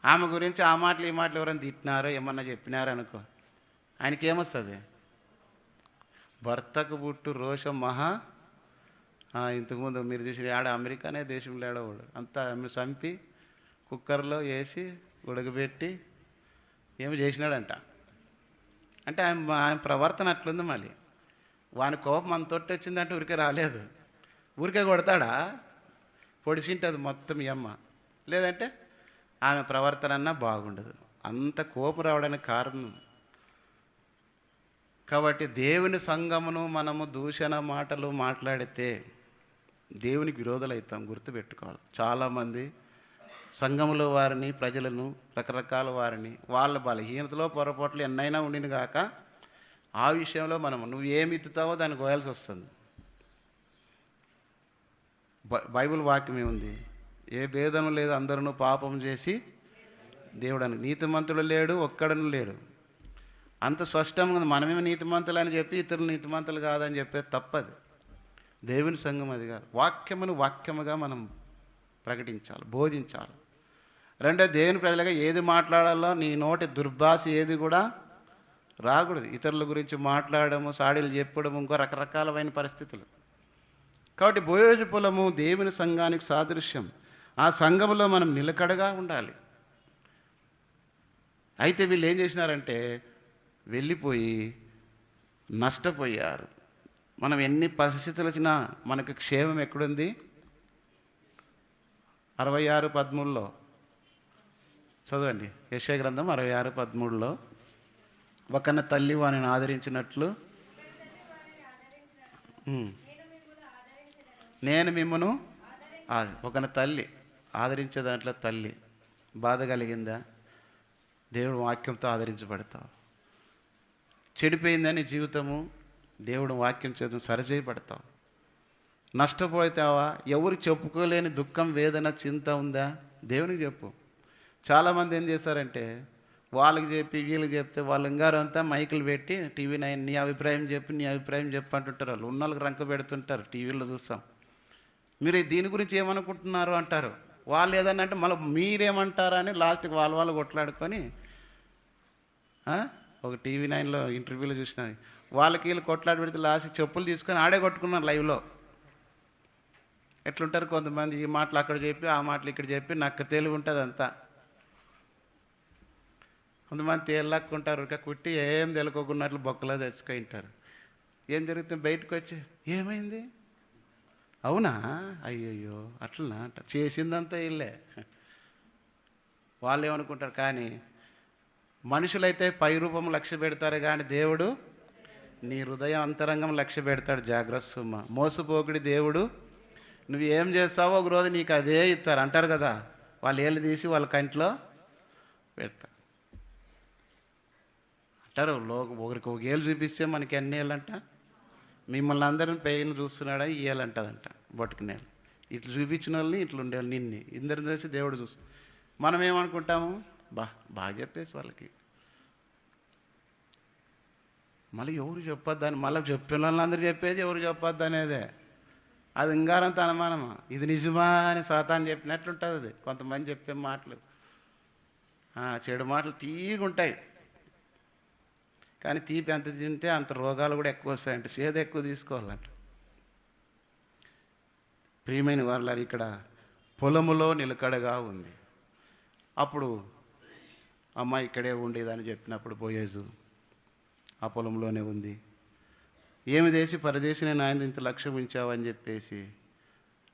ఆమె గురించి ఆ మాటలు ఈ మాటలు ఎవరైనా తిట్టినారో ఏమన్నా చెప్పినారో అనుకో, ఆయనకి ఏమొస్తుంది? భర్తకు పుట్టు రోషం మహా. ఇంతకుముందు మీరు చూసిన ఆడ అమెరికానే దేశంలో ఏడవాడు అంతా ఆమె చంపి కుక్కర్లో వేసి ఉడకబెట్టి ఏమి చేసినాడంట. అంటే ఆయన ప్రవర్తన అట్లుంది. మళ్ళీ వాని కోపం అంత తొట్టి వచ్చిందంటే ఊరికే రాలేదు, ఊరికే కొడతాడా? పొడిచింటుంది మొత్తం ఈ అమ్మ. లేదంటే ఆమె ప్రవర్తన అన్నా బాగుండదు. అంత కోపం రావడానికి కారణం. కాబట్టి దేవుని సంఘమును మనము దూషణ మాటలు మాట్లాడితే దేవునికి విరోధులు అవుతాం, గుర్తుపెట్టుకోవాలి. చాలామంది సంఘములో వారిని, ప్రజలను, రకరకాల వారిని, వాళ్ళ బలహీనతలో పొరపాట్లు ఎన్నైనా ఉండిన కాక ఆ విషయంలో మనం నువ్వు ఏమి ఎత్తుతావో దాన్ని కోయాల్సి వస్తుంది. బైబిల్ వాక్యం ఏముంది? ఏ భేదం లేదు, అందరూ పాపం చేసి దేవుడని, నీతిమంతుడు లేడు, ఒక్కడను లేడు. అంత స్పష్టంగా ఉంది. మనమేమో నీతిమంతులు అని చెప్పి ఇతరులు నీతిమంతులు కాదని చెప్పేది తప్పది. దేవుని సంఘం అది కాదు. వాక్యమును వాక్యముగా మనం ప్రకటించాలి, బోధించాలి. రెండో, దేవుని ప్రజలుగా ఏది మాట్లాడాలో నీ నోటి దుర్భాష ఏది కూడా రాకూడదు. ఇతరుల గురించి మాట్లాడము, సాడీలు చెప్పడము, ఇంకో రకరకాలమైన పరిస్థితులు. కాబట్టి బోయోజు పొలము దేవుని సంఘానికి సాదృశ్యం. ఆ సంఘములో మనం నిలకడగా ఉండాలి. అయితే వీళ్ళు ఏం చేసినారంటే వెళ్ళిపోయి నష్టపోయారు. మనం ఎన్ని పరిస్థితులు వచ్చినా మనకు క్షేమం ఎక్కడుంది? 66:13 చదవండి. యెషయా గ్రంథం 66:13 ఒకన తల్లి వానిని ఆదరించినట్లు నేను మిమ్మను ఒకన తల్లి ఆదరించే దాంట్లో తల్లి బాధ కలిగిందా? దేవుడు వాక్యంతో ఆదరించబడతావు. చెడిపోయిందని జీవితము దేవుడు వాక్యం చేత సరిచేయబడతావు. నష్టపోతావా? ఎవరు చెప్పుకోలేని దుఃఖం, వేదన, చింత ఉందా? దేవునికి చెప్పు. చాలామంది ఏం చేస్తారంటే వాళ్ళకి చెప్పి వీళ్ళకి చెప్తే వాళ్ళు ఇంగారంతా మైకులు పెట్టి TV9 నీ అభిప్రాయం చెప్పు అంటుంటారు. వాళ్ళు ఉన్నోళ్ళకి రంక పెడుతుంటారు. టీవీలో చూస్తాం. మీరు దీని గురించి ఏమనుకుంటున్నారు అంటారు. వాళ్ళు ఏదన్నా అంటే మళ్ళీ మీరేమంటారా అని లాస్ట్కి వాళ్ళు కొట్లాడుకొని ఒక TV9లో ఇంటర్వ్యూలో చూసిన వాళ్ళకి వీళ్ళు కొట్లాడి పెడితే లాస్ట్కి చెప్పులు తీసుకొని ఆడే కొట్టుకున్నారు లైవ్లో. ఎట్లుంటారు కొంతమంది, ఈ మాటలు అక్కడ చెప్పి ఆ మాటలు ఇక్కడ చెప్పి నక్క తెలివి ఉంటుంది అంతా. కొంతమంది తేలిలాక్కుంటారు, కుట్టి ఏం తెలుకోకున్నట్లు బొక్కలో తెచ్చుకుంటారు. ఏం జరుగుతుంది? బయటకు వచ్చి ఏమైంది? అవునా? అయ్యయ్యో అట్లనా అంట. చేసిందంతా ఇల్లే. వాళ్ళు ఏమనుకుంటారు. కానీ మనుషులైతే పై రూపం లక్ష్య పెడతారు, కానీ దేవుడు నీ హృదయం అంతరంగం లక్ష్య పెడతాడు. జాగ్రత్త సుమ్మ. మోసపోకుడి దేవుడు నువ్వు ఏం చేస్తావో ఒక రోజు నీకు అదే ఇస్తారు అంటారు కదా. వాళ్ళు ఏళ్ళు తీసి వాళ్ళ కంట్లో పెడతారు అంటారు. ఒకరికి ఒక ఏళ్ళు చూపిస్తే మనకి ఎన్ని ఏళ్ళంట? మిమ్మల్ని అందరిని పెయిన్ చూస్తున్నాడని ఏళ్ళంటదంట. బొట్టుకునేళ్ళు ఇట్లా చూపించిన వాళ్ళని ఇట్లా ఉండేవాళ్ళు నిన్ను ఇందరిని చూసి దేవుడు చూసు. మనం ఏమనుకుంటాము? బాగా చెప్పేసి వాళ్ళకి మళ్ళీ ఎవరు చెప్పొద్దని, మళ్ళీ చెప్పిన వాళ్ళందరూ చెప్పేది ఎవరు చెప్పొద్దు అనేదే. అది ఇంగారంత అనుమానమా? ఇది నిజమా అని సాతాను చెప్పినట్లుంటుంది. అది కొంతమంది చెప్పే మాటలు చెడు మాటలు తీగుంటాయి. కానీ తీపి ఎంత తింటే అంత రోగాలు కూడా ఎక్కువ వస్తాయంట. చేదు ఎక్కువ తీసుకోవాలంట. ప్రియమైన వాళ్ళ ఇక్కడ పొలములో నిలకడగా ఉంది. అప్పుడు అమ్మ ఇక్కడే ఉండేదని చెప్పినప్పుడు బోయేజు ఆ పొలంలోనే ఉంది. ఏమి చేసి పరదేశిని నాయన ఇంత లక్ష్యం ఉంచావని చెప్పేసి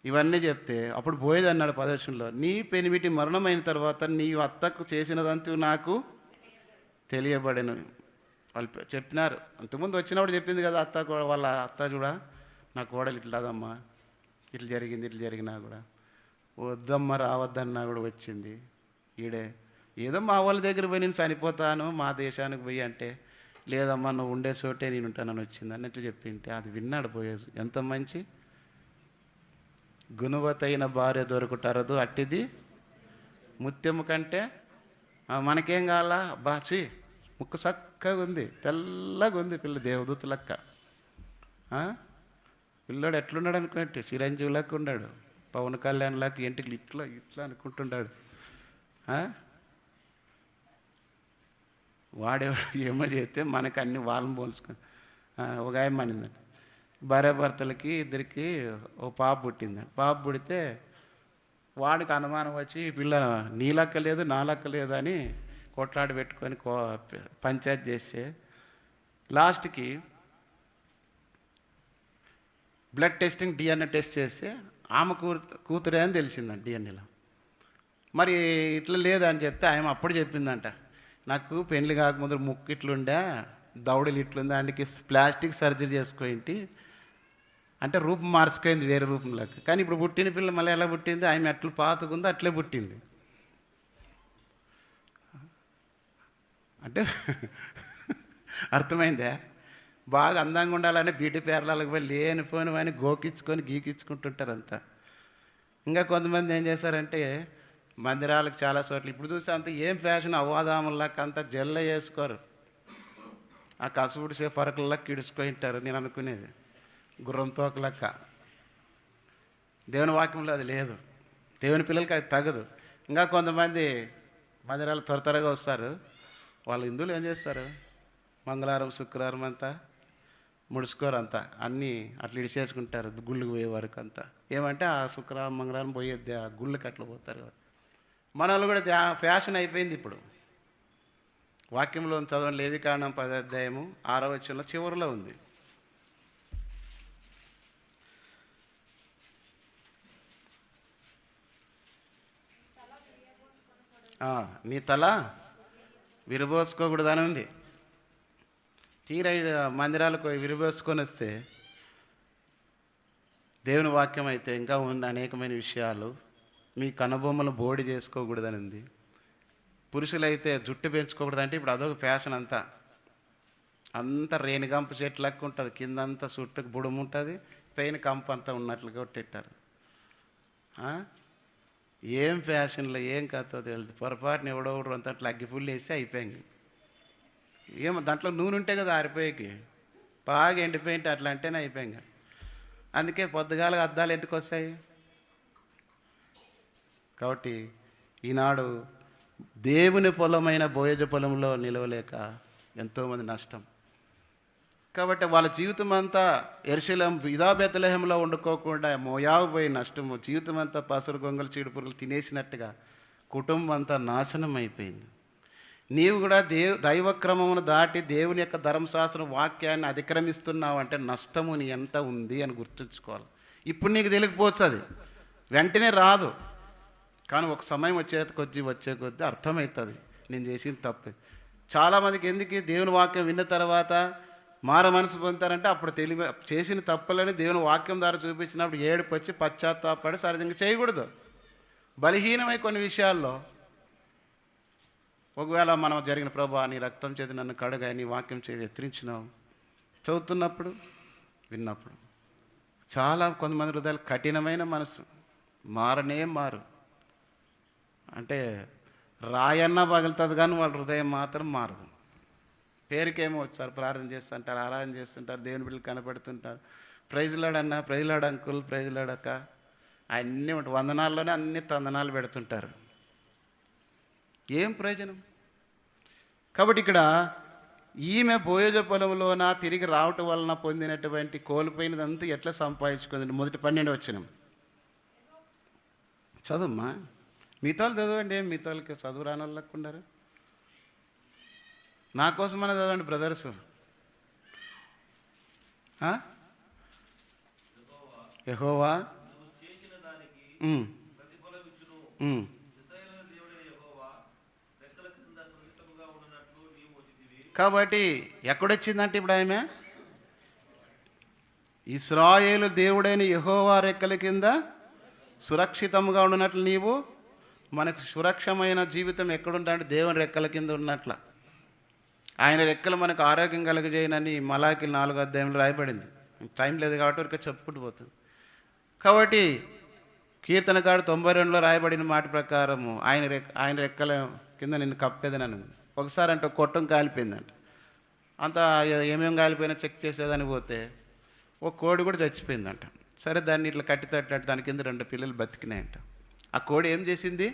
ఇవన్నీ చెప్తే అప్పుడు బోయేజు అన్నాడు 10వ వచనంలో, నీ పెనిమిటి మరణమైన తర్వాత నీ అత్తకు చేసినదంతా నాకు తెలియబడెను. వాళ్ళు చెప్పినారు. అంతకుముందు వచ్చినప్పుడు చెప్పింది కదా అత్త, వాళ్ళ అత్త కూడా నా కోడలు ఇట్లాదమ్మా, ఇట్లా జరిగినా కూడా వద్దమ్మా రావద్దన్నా కూడా వచ్చింది. ఈడే ఏదో మా వాళ్ళ దగ్గర పోయి నేను చనిపోతాను మా దేశానికి పోయి అంటే, లేదమ్మా నువ్వు ఉండే చోటే నేను ఉంటానని వచ్చింది అన్నట్టు చెప్పింటే అది విన్నాడు బోయేజు. ఎంత మంచి గుణవతైన భార్య దొరుకుతారదు అట్టిది ముత్యము కంటే మనకేం కావాలా? బాచి ముక్కు చక్కగా ఉంది, తెల్లగా ఉంది పిల్ల, దేవదూత లెక్క. పిల్లోడు ఎట్లున్నాడు అనుకున్నట్టు చిరంజీవి లెక్క ఉన్నాడు, పవన్ కళ్యాణ్ లెక్క, ఇంటికి ఇట్లా అనుకుంటున్నాడు. వాడేవాడు ఏమో చేస్తే మనకు అన్ని వాళ్ళని పోల్చుకొని ఒక ఆయన మనిందండి. భార్యాభర్తలకి ఇద్దరికి ఓ పాప పుట్టిందండి. పాప పుడితే వాడికి అనుమానం వచ్చి ఈ పిల్ల నీ లెక్క లేదు నా లెక్క లేదు అని కొట్లాడి పెట్టుకొని పంచాయతీ చేస్తే లాస్ట్కి బ్లడ్ టెస్టింగ్ DNA టెస్ట్ చేస్తే ఆమె కూతురే అని తెలిసిందండి DNAలో. మరి ఇట్లా లేదని చెప్తే ఆమె అప్పుడు చెప్పిందంట, నాకు పెళ్లి కాకముందు ముక్కు ఇట్లుండే, దౌడలు ఇట్లుండే, అందుకే ప్లాస్టిక్ సర్జరీ చేసుకోయింటి అంటే రూపం మార్చుకోయింది వేరే రూపంలోకి. కానీ ఇప్పుడు పుట్టిన పిల్ల మళ్ళీ ఎలా పుట్టింది? ఆమె అట్లా పాతుకుందో అట్లే పుట్టింది. అంటే అర్థమైందా? బాగా అందంగా ఉండాలని బ్యూటీ పార్లర్లకు పోయి లేనిపోనివని గీకించుకుంటుంటారు అంతా. ఇంకా కొంతమంది ఏం చేస్తారంటే మందిరాలకు చాలా చోట్ల ఇప్పుడు చూస్తే అంత ఏం ఫ్యాషన్ అవ్వాదాములకి అంతా జల్ల వేసుకోరు, ఆ కసుపుడిసే పరకలకి కిడుచుకుంటారు. నేను అనుకునేది గుర్రం తోకలక్క. దేవుని వాక్యంలో అది లేదు, దేవుని పిల్లలకి అది తగదు. ఇంకా కొంతమంది మందిరాలు త్వరగా వస్తారు. వాళ్ళు హిందువులు ఏం చేస్తారు, మంగళవారం శుక్రవారం అంతా ముడుచుకోరు, అంతా అన్నీ అట్లా ఇడిచేసుకుంటారు గుళ్ళకి పోయే వరకు అంతా. ఏమంటే ఆ శుక్రవారం మంగళవారం పోయేద్ది, ఆ గుళ్ళకి అట్లా పోతారు. మన వాళ్ళు కూడా ఫ్యాషన్ అయిపోయింది ఇప్పుడు. వాక్యంలో చదవండి, లేవికాండం 10వ అధ్యాయము 6వ వచనంలో చివరిలో ఉంది. నీ తల విరబోసుకోకూడదని ఉంది. తీరా మందిరాలకు విరబోసుకొని వస్తే దేవుని వాక్యం అయితే ఇంకా ఉంది అనేకమైన విషయాలు. మీ కనుబొమ్మలు బోడి చేసుకోకూడదని ఉంది. పురుషులైతే జుట్టు పెంచుకోకూడదంటే ఇప్పుడు అదొక ఫ్యాషన్. అంతా రేణిగంప చెట్టు లెక్క ఉంటుంది, కిందంతా చుట్టుకు బుడుము ఉంటుంది, పైన కంప అంతా ఉన్నట్లుగా కొట్టేటారు. ఏం ఫ్యాషన్లో ఏం కథో తెలియదు. పొరపాటున ఎవడోడు అంత అట్లా అగ్గిపుల్లు వేసి అయిపోయింది. ఏమో దాంట్లో నూనె ఉంటే కదా ఆరిపోయేకి, బాగా ఎండిపోయింటే అట్లా అంటేనే అయిపోయింది. అందుకే పొద్దుగాల అద్దాలు ఎందుకు వస్తాయి. కాబట్టి ఈనాడు దేవుని పొలమైన బోయజ పొలంలో నిలవలేక ఎంతోమంది నష్టం. కాబట్టి వాళ్ళ జీవితం అంతా యెరూషలేము బెత్లెహేములో వండుకోకుండా మోయాబు పోయి నష్టము. జీవితం అంతా పసరు గొంగలు చీడుపురుగులు తినేసినట్టుగా కుటుంబం అంతా నాశనం అయిపోయింది. నీవు కూడా దైవక్రమమును దాటి దేవుని యొక్క ధర్మశాస్త్రం వాక్యాన్ని అతిక్రమిస్తున్నావు అంటే నష్టము నీ ఎంత ఉంది అని గుర్తుంచుకోవాలి. ఇప్పుడు నీకు తెలియకపోవచ్చు, అది వెంటనే రాదు, కానీ ఒక సమయం వచ్చే కొద్దీ అర్థమవుతుంది నేను చేసిన తప్పు. చాలామందికి ఎందుకు దేవుని వాక్యం విన్న తర్వాత మార మనసు పొందుతారంటే అప్పుడు చేసిన తప్పులని దేవుని వాక్యం ద్వారా చూపించినప్పుడు ఏడుపు వచ్చి పశ్చాత్తాపడి సహజంగా చేయకూడదు. బలహీనమై కొన్ని విషయాల్లో ఒకవేళ మనం జరిగిన ప్రభా నీ రక్తం చేతి నన్ను కడుగా, నీ వాక్యం చేతి ఎత్తిరించినావు, చదువుతున్నప్పుడు విన్నప్పుడు చాలా కొంతమంది హృదయాలు కఠినమైన మనసు, మారు అంటే రాయన్నా పగులుతుంది కానీ వాళ్ళ హృదయం మాత్రం మారదు. పేరుకేమో వచ్చారు, ప్రార్థన చేస్తుంటారు, ఆరాధన చేస్తుంటారు, దేవుని బిడ్డలు కనపడుతుంటారు, ప్రైజ్లాడన్నా, ప్రైజ్లాడు అంకుల్, ప్రైజ్లాడక్క, అన్నీ ఉంటాయి. వందనాల్లోనే అన్ని తందనాలు పెడుతుంటారు. ఏం ప్రయోజనం? కాబట్టి ఇక్కడ ఈమె బోయజ పొలంలోన తిరిగి రావటం వలన పొందినటువంటి కోల్పోయినదంతా ఎట్లా సంపాదించుకుంది. మొదటి 12వ వచనం చదువుమ్మా. మిగతాలు చదవండి, ఏం మిగతాలకి చదువు రాని వాళ్ళు లెక్కున్నారు. నా కోసమనే చదవండి బ్రదర్స్. యెహోవా కాబట్టి ఎక్కడొచ్చిందంటే ఇప్పుడు ఆమె ఇశ్రాయేలు దేవుడైన యెహోవా రెక్కల కింద సురక్షితంగా ఉన్నట్లు నీవు. మనకు సురక్షమైన జీవితం ఎక్కడుంటాయంటే దేవుని రెక్కల కింద ఉన్నట్ల. ఆయన రెక్కలు మనకు ఆరోగ్యం కలుగజేయనని మలాకి 4వ అధ్యాయంలో రాయబడింది. టైం లేదు కాబట్టి వరకు చెప్పుకుంటూ పోతుంది. కాబట్టి కీర్తనకాడు 92లో రాయబడిన మాట ప్రకారము ఆయన రెక్కల కింద నిన్ను కప్పేదనని. ఒకసారి అంటే కొట్టం కాలిపోయిందంట. అంతా ఏమేమి కాలిపోయినా చెక్ చేసేదానికి పోతే ఒక కోడి కూడా చచ్చిపోయిందంట. సరే దాన్ని ఇట్లా కట్టితట్టు దాని కింద 2 పిల్లలు బతికినాయంట. ఆ కోడి ఏం చేసింది?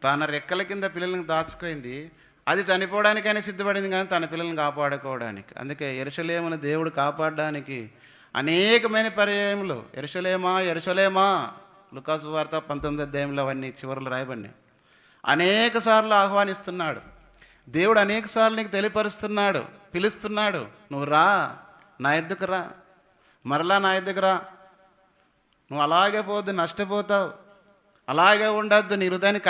తన రెక్కల కింద పిల్లల్ని దాచుకుంది. అది చనిపోవడానికైనా సిద్ధపడింది కానీ తన పిల్లల్ని కాపాడుకోవడానికి. అందుకే యెరూషలేమును దేవుడు కాపాడడానికి అనేకమైన పర్యాయములు యెరూషలేమా యెరూషలేమా, లూకాసు వార్త 19వ అధ్యాయంలో అవన్నీ చివరిలో రాయబడినాయి. అనేక సార్లు ఆహ్వానిస్తున్నాడు దేవుడు, అనేక సార్లు నీకు తెలియపరుస్తున్నాడు, పిలుస్తున్నాడు. నువ్వు రా, నా ఎద్దుకు రా, మరలా నా ఎద్దుకు రా. నువ్వు అలాగే పోద్దు, నష్టపోతావు, అలాగే ఉండద్దు. నీ హృదయాన్ని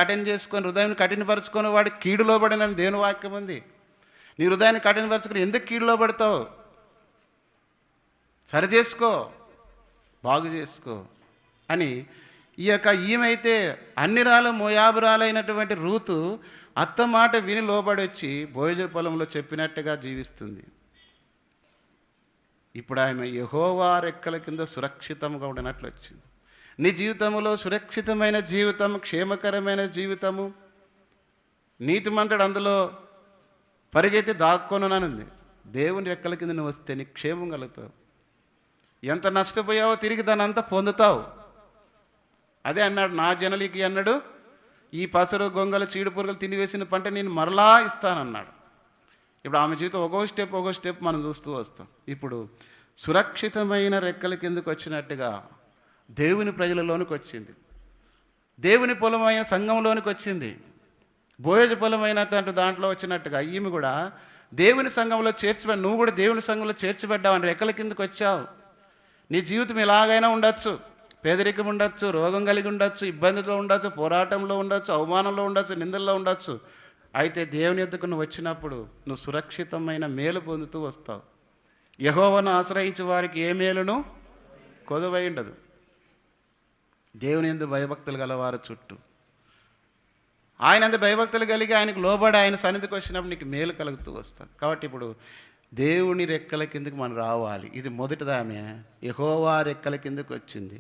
హృదయాన్ని కఠినపరుచుకొని వాడు కీడులో పడినని దేవుని వాక్యం ఉంది. నీ హృదయాన్ని కఠినపరుచుకొని ఎందుకు కీడులో పడతావు? సరి చేసుకో, బాగు చేసుకో అని ఈమెయితే అన్ని మోయాబురాలైనటువంటి రూతు అత్త మాట విని లోబడి వచ్చి బోయజ పొలంలో చెప్పినట్టుగా జీవిస్తుంది. ఇప్పుడు ఆమె యెహోవా రెక్కల కింద సురక్షితంగా ఉండనట్లు వచ్చింది. నీ జీవితంలో సురక్షితమైన జీవితం, క్షేమకరమైన జీవితము, నీతిమంతుడు అందులో పరిగెత్తి దాక్కొనునంది. దేవుని రెక్కల కింద నువ్వు వస్తే నీకు క్షేమం కలుగుతావు. ఎంత నష్టపోయావో తిరిగి దాన్ని అంతా పొందుతావు. అదే అన్నాడు, నా జనులకి అన్నాడు ఈ పసరు గొంగలు చీడు పురుగులు తినివేసిన పంట నేను మరలా ఇస్తానన్నాడు. ఇప్పుడు ఆమె జీవితం ఒక్కో స్టెప్ మనం చూస్తూ వస్తాం. ఇప్పుడు సురక్షితమైన రెక్కల కిందకు వచ్చినట్టుగా దేవుని ప్రజలలోనికి వచ్చింది, దేవుని పొలమైన సంఘంలోనికి వచ్చింది, బోయజు పొలమైనటువంటి దాంట్లో వచ్చినట్టుగా ఈమె కూడా దేవుని సంఘంలో చేర్చబడి, నువ్వు కూడా దేవుని సంఘంలో చేర్చబడ్డావు, రెక్కల కిందకు వచ్చావు. నీ జీవితం ఎలాగైనా ఉండొచ్చు, పేదరికం ఉండొచ్చు, రోగం కలిగి ఉండొచ్చు, ఇబ్బందిలో ఉండొచ్చు, పోరాటంలో ఉండొచ్చు, అవమానంలో ఉండొచ్చు, నిందల్లో ఉండొచ్చు. అయితే దేవుని యొద్దకు నువ్వు వచ్చినప్పుడు నువ్వు సురక్షితమైన మేలు పొందుతూ వస్తావు. యెహోవాను ఆశ్రయించే వారికి ఏ మేలును కొదవై ఉండదు. దేవుని యందు భయభక్తులు గలవారు చుట్టూ, ఆయన అంత భయభక్తులు కలిగి ఆయనకు లోబడి ఆయన సన్నిధికి వచ్చినప్పుడు నీకు మేలు కలుగుతూ వస్తుంది. కాబట్టి ఇప్పుడు దేవుని రెక్కల కిందకి మనం రావాలి. ఇది మొదటిది, ఆమె యెహోవా రెక్కల కిందకి వచ్చింది.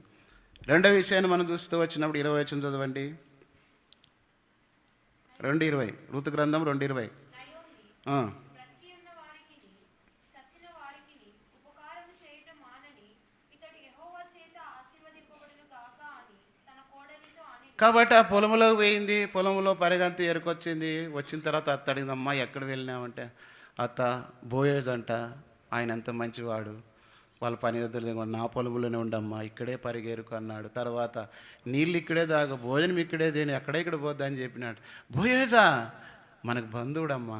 రెండో విషయాన్ని మనం చూస్తూ వచ్చినప్పుడు 20 వచనం చదవండి. 2:20 ఋతు గ్రంథం 2:20. కాబట్టి ఆ పొలంలో పోయింది, పొలంలో పరిగంతి ఎరుకొచ్చింది. వచ్చిన తర్వాత అత్త అడిగిందమ్మా ఎక్కడ వెళ్ళినామంటే, అత్త బోయేజ్ అంట, ఆయన ఎంత మంచివాడు, వాళ్ళ పని వద్దలు నా పొలంలోనే ఉండమ్మా, ఇక్కడే పరిగెరుకు అన్నాడు. తర్వాత నీళ్ళు ఇక్కడే దాకా, భోజనం ఇక్కడే తిని ఇక్కడ పోద్దా అని చెప్పినాడు. బోయేజా మనకు బంధువుడమ్మా,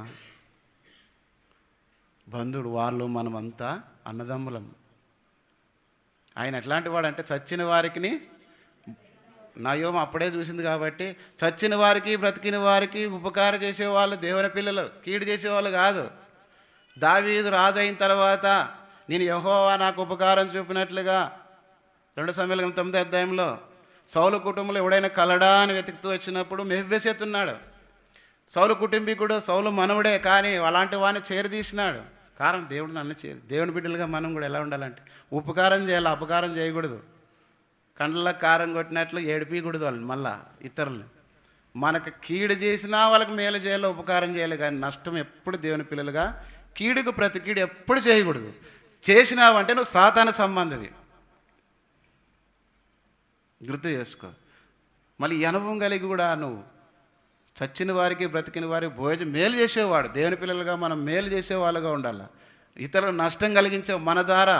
బంధువుడు, వాళ్ళు మనమంతా అన్నదమ్ములం. ఆయన ఎట్లాంటి వాడు అంటే చచ్చిన వారికి, నయోమ అప్పుడే చూసింది కాబట్టి, చచ్చిన వారికి బ్రతికిన వారికి ఉపకారం చేసేవాళ్ళు దేవుని పిల్లలు, కీడు చేసేవాళ్ళు కాదు. దావీదు రాజు అయిన తర్వాత నేను యెహోవా నాకు ఉపకారం చూపినట్లుగా 2 సమూయేలు 9వ అధ్యాయంలో సౌలు కుటుంబంలో ఎవడైనా కలడా అని వెతుకుతూ వచ్చినప్పుడు మెఫీబోషెతు ఉన్నాడు. సౌలు కుటుంబీకుడు, సౌలు మనవుడే, కానీ అలాంటి వాడిని చేరదీసినాడు. కారణం దేవుడు నన్ను దేవుని బిడ్డలుగా మనం కూడా ఎలా ఉండాలంటే ఉపకారం చేయాలి, అపకారం చేయకూడదు. కండ్లకు కారం కొట్టినట్లు ఏడిపించకూడదు వాళ్ళని, మళ్ళా ఇతరులని. మనకు కీడు చేసినా వాళ్ళకి మేలు చేయాలి, ఉపకారం చేయాలి, కానీ నష్టం ఎప్పుడు దేవుని పిల్లలుగా కీడుకు ప్రతి కీడు ఎప్పుడు చేయకూడదు. చేసినావంటే నువ్వు సాతాను సంబంధివి, గుర్తు చేసుకో. మళ్ళీ ఈ అనుభవం కలిగి కూడా నువ్వు చచ్చిన వారికి బ్రతికిన వారికి భోజనం మేలు చేసేవాడు. దేవుని పిల్లలుగా మనం మేలు చేసేవాళ్ళుగా ఉండాలి. ఇతరులకు నష్టం కలిగించే మన ద్వారా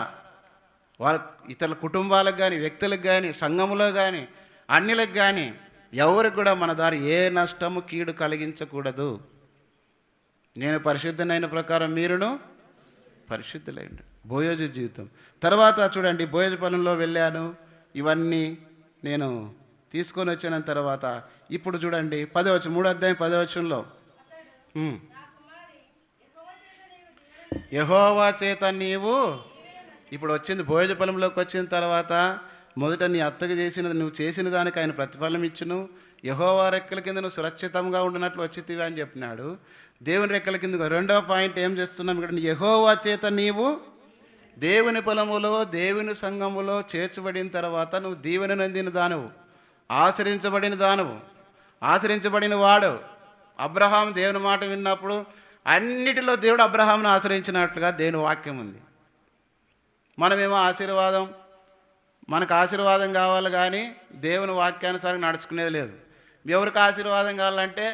వాళ్ళ ఇతరుల కుటుంబాలకు కానీ, వ్యక్తులకు కానీ, సంఘములో కానీ, అన్యులకు కానీ ఎవరికి కూడా మన ద్వారా ఏ నష్టము కీడు కలిగించకూడదు. నేను పరిశుద్ధనైన ప్రకారం మీరును పరిశుద్ధులైండి. బోయోజు జీవితం. తర్వాత చూడండి, బోయోజు పొలంలో వెళ్ళాను, ఇవన్నీ నేను తీసుకొని వచ్చిన తర్వాత ఇప్పుడు చూడండి 10వ వచనం, 3వ అధ్యాయం 10వ వచనంలో, యెహోవా చేత నీవు, ఇప్పుడు వచ్చింది బోయోజు పొలంలోకి వచ్చిన తర్వాత మొదట నీ అత్తకు చేసినది, నువ్వు చేసిన దానికి ఆయన ప్రతిఫలం ఇచ్చును. యెహోవా రెక్కల కింద నువ్వు సురక్షితంగా ఉండినట్లు వచ్చితివి అని చెప్పినాడు. దేవుని రెక్కల కింద రెండవ పాయింట్ ఏం చేస్తున్నాం ఇక్కడ, యెహోవా చేత నీవు దేవుని పొలములో దేవుని సంఘములో చేర్చబడిన తర్వాత నువ్వు దీవెన నొందిన దానవు, ఆశ్రయించబడిన దానవు, ఆశ్రయించబడిన వాడు. అబ్రహాం దేవుని మాట విన్నప్పుడు అన్నిటిలో దేవుడు అబ్రహాంను ఆశ్రయించినట్లుగా దేవుని వాక్యం ఉంది. మనమేమో ఆశీర్వాదం, మనకు ఆశీర్వాదం కావాలి కానీ దేవుని వాక్యానుసారం నడుచుకునేది లేదు. ఎవరికి ఆశీర్వాదం కావాలంటే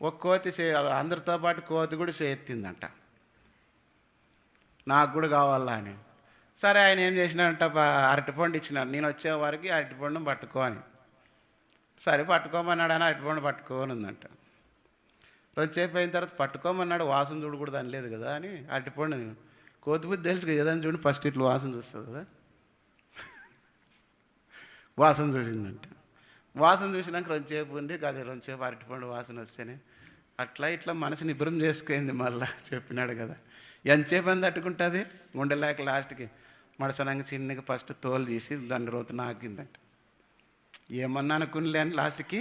ఒక కోతి అందరితో పాటు కోతి కూడా ఎత్తిందంట, నాకు కూడా కావాలా అని. సరే ఆయన ఏం చేసినాడంట, అరటిపండు ఇచ్చినాడు, నేను వచ్చే వారికి అరటిపండు పట్టుకో అని. సరే పట్టుకోమన్నాడు అని అరటిపండు పట్టుకోని ఉందంట. రోజుసేపు అయిన తర్వాత పట్టుకోమన్నాడు, వాసన చూడకూడదు అని లేదు కదా అని అరటిపండు, కోతి బుద్ధి తెలుసు కదా, ఏదైనా చూడండి ఫస్ట్ ఇట్లా వాసన చూస్తుంది కదా, వాసన చూసిందంట. వాసన చూసినాక రెండుసేపు ఉండి అదే రెండుసేపు అరటిపండు వాసన వస్తేనే అట్లా ఇట్లా మనసు నిబ్రం చేసుకుంది. మళ్ళా చెప్పినాడు కదా, ఎంతసేపు అని తట్టుకుంటుంది, ఉండలేక లాస్ట్కి మడసనంగా చిన్నగా ఫస్ట్ తోలు తీసి దాన్ని రోజు నాకిందంట. ఏమన్నా అనుకునిలే అని లాస్ట్కి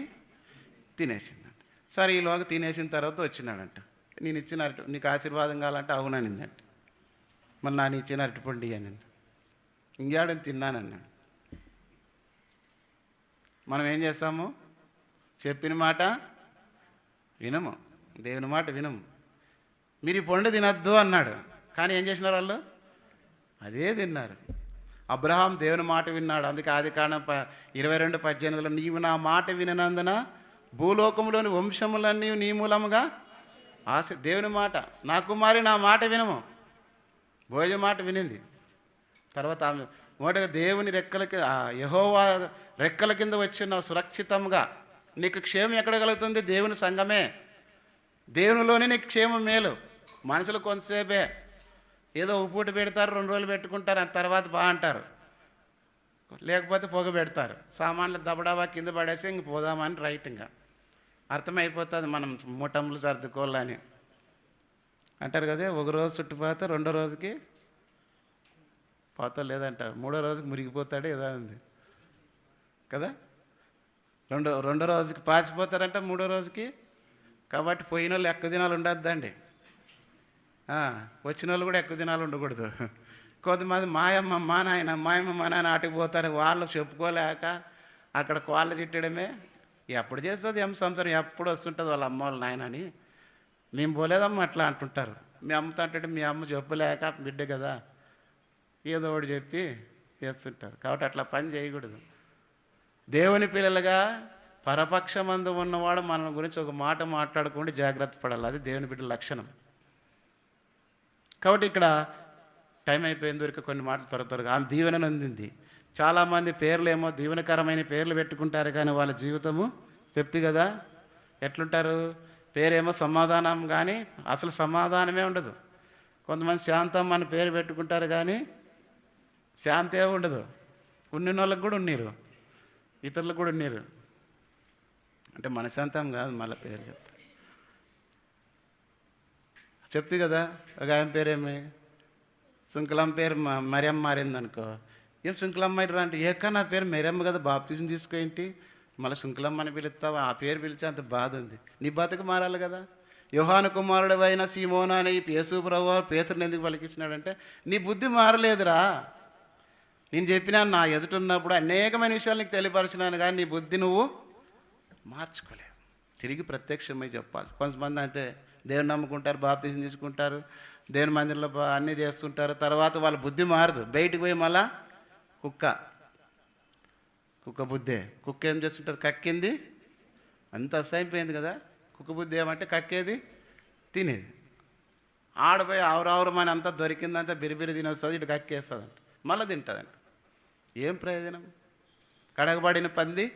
తినేసిందంట. సరే ఈలోగా తినేసిన తర్వాత వచ్చినాడంట, నేను ఇచ్చిన నీకు ఆశీర్వాదం కావాలంటే అవుననిందంట. మరి నేను ఇచ్చిన అరటిపండు అని, ఇంకేడని తిన్నానన్నాడు. మనం ఏం చేస్తాము, చెప్పిన మాట వినము, దేవుని మాట వినము. మీరు ఈ పండు తినద్దు అన్నాడు, కానీ ఏం చేసినారు వాళ్ళు, అదే తిన్నారు. అబ్రహాం దేవుని మాట విన్నాడు. అందుకే ఆదికాండం 22:18 నీవు నా మాట విననందున భూలోకంలోని వంశములన్నీ నీ మూలముగా దేవుని మాట, నా కుమారి నా మాట వినము. భోజ మాట వినింది. తర్వాత ఆమె మొదటగా దేవుని రెక్కలకి యెహోవా రెక్కల కింద వచ్చిన సురక్షితంగా. నీకు క్షేమం ఎక్కడ కలుగుతుంది? దేవుని సంఘమే. దేవునిలోనే నీకు క్షేమం మేలు. మనుషులు కొంతసేపే ఏదో ఉప్పుట పెడతారు, 2 రోజులు పెట్టుకుంటారు, ఆ తర్వాత బాగుంటారు. లేకపోతే పొగ పెడతారు, సామాన్లు దబడబా కింద పడేసి ఇంక పోదామని రైట్. ఇంకా అర్థమైపోతుంది మనం మూటములు సర్దుకోవాలని అంటారు కదా. ఒక రోజు చుట్టుపోతే 2వ రోజుకి పోతా లేదంటారు, 3వ రోజుకి మురిగిపోతాడు ఏదో ఉంది కదా. రెండో రోజుకి పాచిపోతారంట, 3వ రోజుకి. కాబట్టి పోయిన వాళ్ళు ఎక్కువ దినాలు ఉండొద్దండి, వచ్చిన వాళ్ళు కూడా ఎక్కువ దినాలు ఉండకూడదు. కొంతమంది మాయమ్మ మా నాయన ఆటికి పోతారు, వాళ్ళు చెప్పుకోలేక అక్కడ కోళ్ళ తిట్టడమే. ఎప్పుడు చేస్తుంది సంవత్సరం, ఎప్పుడు వస్తుంటుంది వాళ్ళ అమ్మ వాళ్ళ నాయన అని. మేము పోలేదమ్మ అట్లా అంటుంటారు. మీ అమ్మతో అంటే మీ అమ్మ చెప్పలేక బిడ్డ కదా ఏదో ఒకటి చెప్పి చేస్తుంటారు. కాబట్టి అట్లా పని చేయకూడదు. దేవుని పిల్లలుగా పరపక్షమందు ఉన్నవాడు మన గురించి ఒక మాట మాట్లాడకుండా జాగ్రత్త పడాలి. అది దేవుని బిడ్డల లక్షణం. కాబట్టి ఇక్కడ టైం అయిపోయింది దొరిక కొన్ని మాటలు త్వరగా. ఆమె దీవెనను అందింది. చాలామంది పేర్లేమో దీవెనకరమైన పేర్లు పెట్టుకుంటారు, కానీ వాళ్ళ జీవితము చెప్తి కదా. ఎట్లుంటారు? పేరేమో సమాధానం, కానీ అసలు సమాధానమే ఉండదు. కొంతమంది శాంతం అని పేరు పెట్టుకుంటారు, కానీ శాంతే ఉండదు. ఉన్న వాళ్ళకి కూడా ఉన్నీరు, ఇతరులకు కూడా ఉన్నీరు. అంటే మనశాంతం కాదు, మళ్ళీ పేరు చెప్తే కదా. ఒక ఆయన పేరేమి సుంకులమ్మ పేరు మరియమ్మ మారిందనుకో, ఏం సుంకులమ్మ ఇట్రా అంటే, ఏకా నా పేరు మరియమ్మ కదా, బాప్తిజం తీసుకో ఏంటి మళ్ళీ సుంకులమ్మ అని పిలుస్తావు? ఆ పేరు పిలిచే అంత బాధ ఉంది. నీ బతుకు మారాలి కదా. యోహాను కుమారుడు అయిన సీమోనా అని యేసు ప్రభువు పేతురుని ఎందుకు పలికించినాడంటే, నీ బుద్ధి మారలేదురా. నేను చెప్పినాను నా ఎదుటున్నప్పుడు అనేకమైన విషయాలు నీకు తెలియపరిచినాను, కానీ నీ బుద్ధి నువ్వు మార్చుకోలేవు. తిరిగి ప్రత్యక్షమై చెప్పాలి. కొంతమంది అయితే దేవుని నమ్ముకుంటారు, బాప్తిజం తీసుకుంటారు, దేవుని మందిరంలో అన్నీ చేస్తుంటారు, తర్వాత వాళ్ళ బుద్ధి మారదు. బయటికి పోయి మళ్ళా కుక్క బుద్ధే. కుక్క ఏం చేస్తుంటుంది? కక్కింది అంత అసహ్యపోయింది కదా. కుక్క బుద్ధి ఏమంటే కక్కేది తినేది. ఆడపోయి ఆవురావురమని అంతా దొరికిందంతా బిరిబిరి తినొస్తుంది, ఇటు కక్కేస్తుందంట, మళ్ళీ తింటుందంట. ఏం ప్రయోజనం? కడగబడిన పంది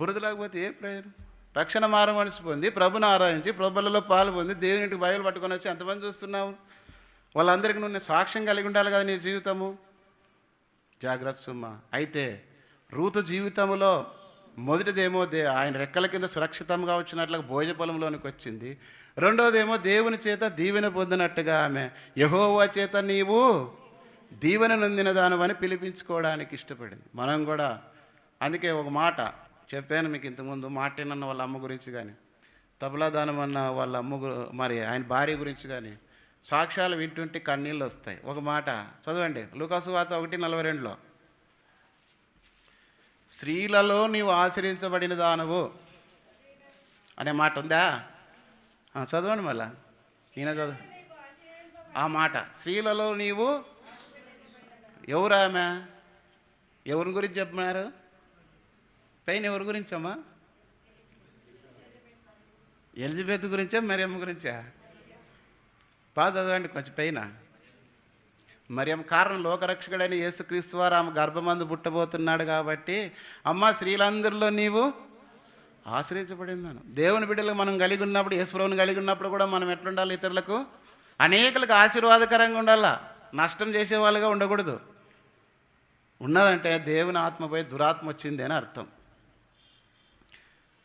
బురదలాకపోతే ఏం ప్రయోజనం? రక్షణ మారం మనిషి పొంది ప్రభుని ఆరాధించి ప్రభులలో పాలు పొంది దేవునికి బైబిల్ పట్టుకొని వచ్చి ఎంతమంది చూస్తున్నావు? వాళ్ళందరికీ నువ్వు సాక్ష్యం కలిగి ఉండాలి కదా నీ జీవితము. జాగ్రత్త సుమ్మ. అయితే రూతు జీవితంలో మొదటిదేమో ఆయన రెక్కల కింద సురక్షితంగా వచ్చినట్లుగా భోజ పొలంలోనికి వచ్చింది. రెండోదేమో దేవుని చేత దీవెన పొందినట్టుగా ఆమె యెహోవా చేత నీవు దీవెన నొందిన దానివని పిలిపించుకోవడానికి ఇష్టపడింది. మనం కూడా అందుకే ఒక మాట చెప్పాను మీకు ఇంతకుముందు, మాటినన్న వాళ్ళ అమ్మ గురించి కానీ, తబలాదానం అన్న వాళ్ళ అమ్మ మరి ఆయన భార్య గురించి కానీ సాక్ష్యాలు వింటుంటే కన్నీళ్ళు వస్తాయి. ఒక మాట చదవండి, లూకాసు వార్త 1:42లో, స్త్రీలలో నీవు ఆశ్రయించబడిన దానవు అనే మాట ఉందా? చదవండి మళ్ళా, నేనే చదువు ఆ మాట. స్త్రీలలో నీవు ఎవరామె? ఎవరి గురించి చెప్పినారు? పైన ఎవరి గురించమ్మా? ఎలిజబెత్ గురించా మరియమ్మ గురించా? బాగా చదవండి కొంచెం పైన. మరియమ్మ కారణం లోకరక్షకుడైన యేసుక్రీస్తు వారు ఆమె గర్భమందు పుట్టబోతున్నాడు కాబట్టి, అమ్మ స్త్రీలందరిలో నీవు ఆశ్రయించబడిందాను. దేవుని బిడ్డలు మనం కలిగి ఉన్నప్పుడు, యేసుప్రభుని కలిగి ఉన్నప్పుడు కూడా మనం ఎట్లుండాలి? ఇతరులకు అనేకులకు ఆశీర్వాదకరంగా ఉండాలా, నష్టం చేసేవాళ్ళుగా ఉండకూడదు. ఉన్నదంటే దేవుని ఆత్మపై దురాత్మ వచ్చింది అని అర్థం.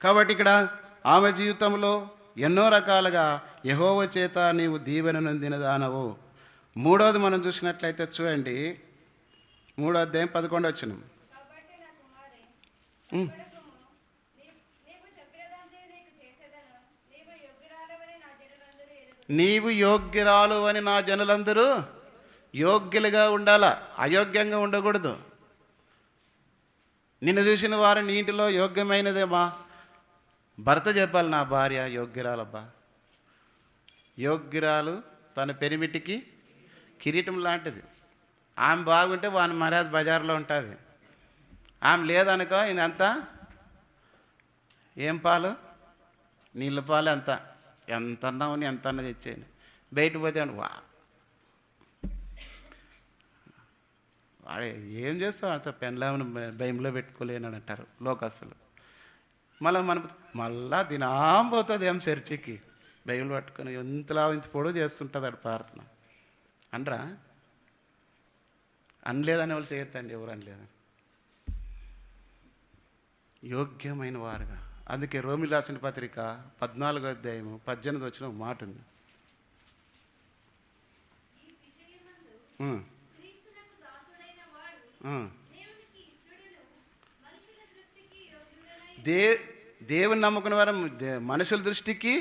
కాబట్టి ఇక్కడ ఆమె జీవితంలో ఎన్నో రకాలుగా యెహోవా చేత నీవు దీవెన నొందిన దానవు. మూడోది మనం చూసినట్లయితే చూడండి, 3వ అధ్యాయం 11వ వచనం. నీవు యోగ్యురాలు అని నా జనులందరూ యోగ్యులుగా ఉండాలా, అయోగ్యంగా ఉండకూడదు. నిన్ను చూసిన వారు నీ ఇంటిలో యోగ్యమైనదేమా? భర్త చెప్పాలి, నా భార్య యోగ్యురాలబ్బా. యోగ్యురాలు తన పెనిమిటికి కిరీటం లాంటిది. ఆమె బాగుంటే వాని మర్యాద బజార్లో ఉంటుంది. ఆమె లేదనుకో ఇదంతా ఏం పాలు? నీళ్ళ పాలు ఎంత అన్నామని ఎంత అన్న తెచ్చేయండి. బయట పోతే వాడే ఏం చేస్తావు అంత పెండ్లామని భయంలో పెట్టుకోలేనని అంటారు లోకస్తులు. మళ్ళా దినాం పోతుంది ఏం చర్చికి బైబిల్ పట్టుకొని ఇంతలా ఇంత పొడవు చేస్తుంటుంది అటు ప్రార్థన అనరా? అనలేదని వాళ్ళు చేయొద్దండి, ఎవరు అనలేదని. యోగ్యమైన వారుగా. అందుకే రోమిలు రాసిన పత్రిక 14వ అధ్యాయము 18 వచ్చిన మాట ఉంది. దేవుని నమ్ముకున్న వారు మనుషుల దృష్టికి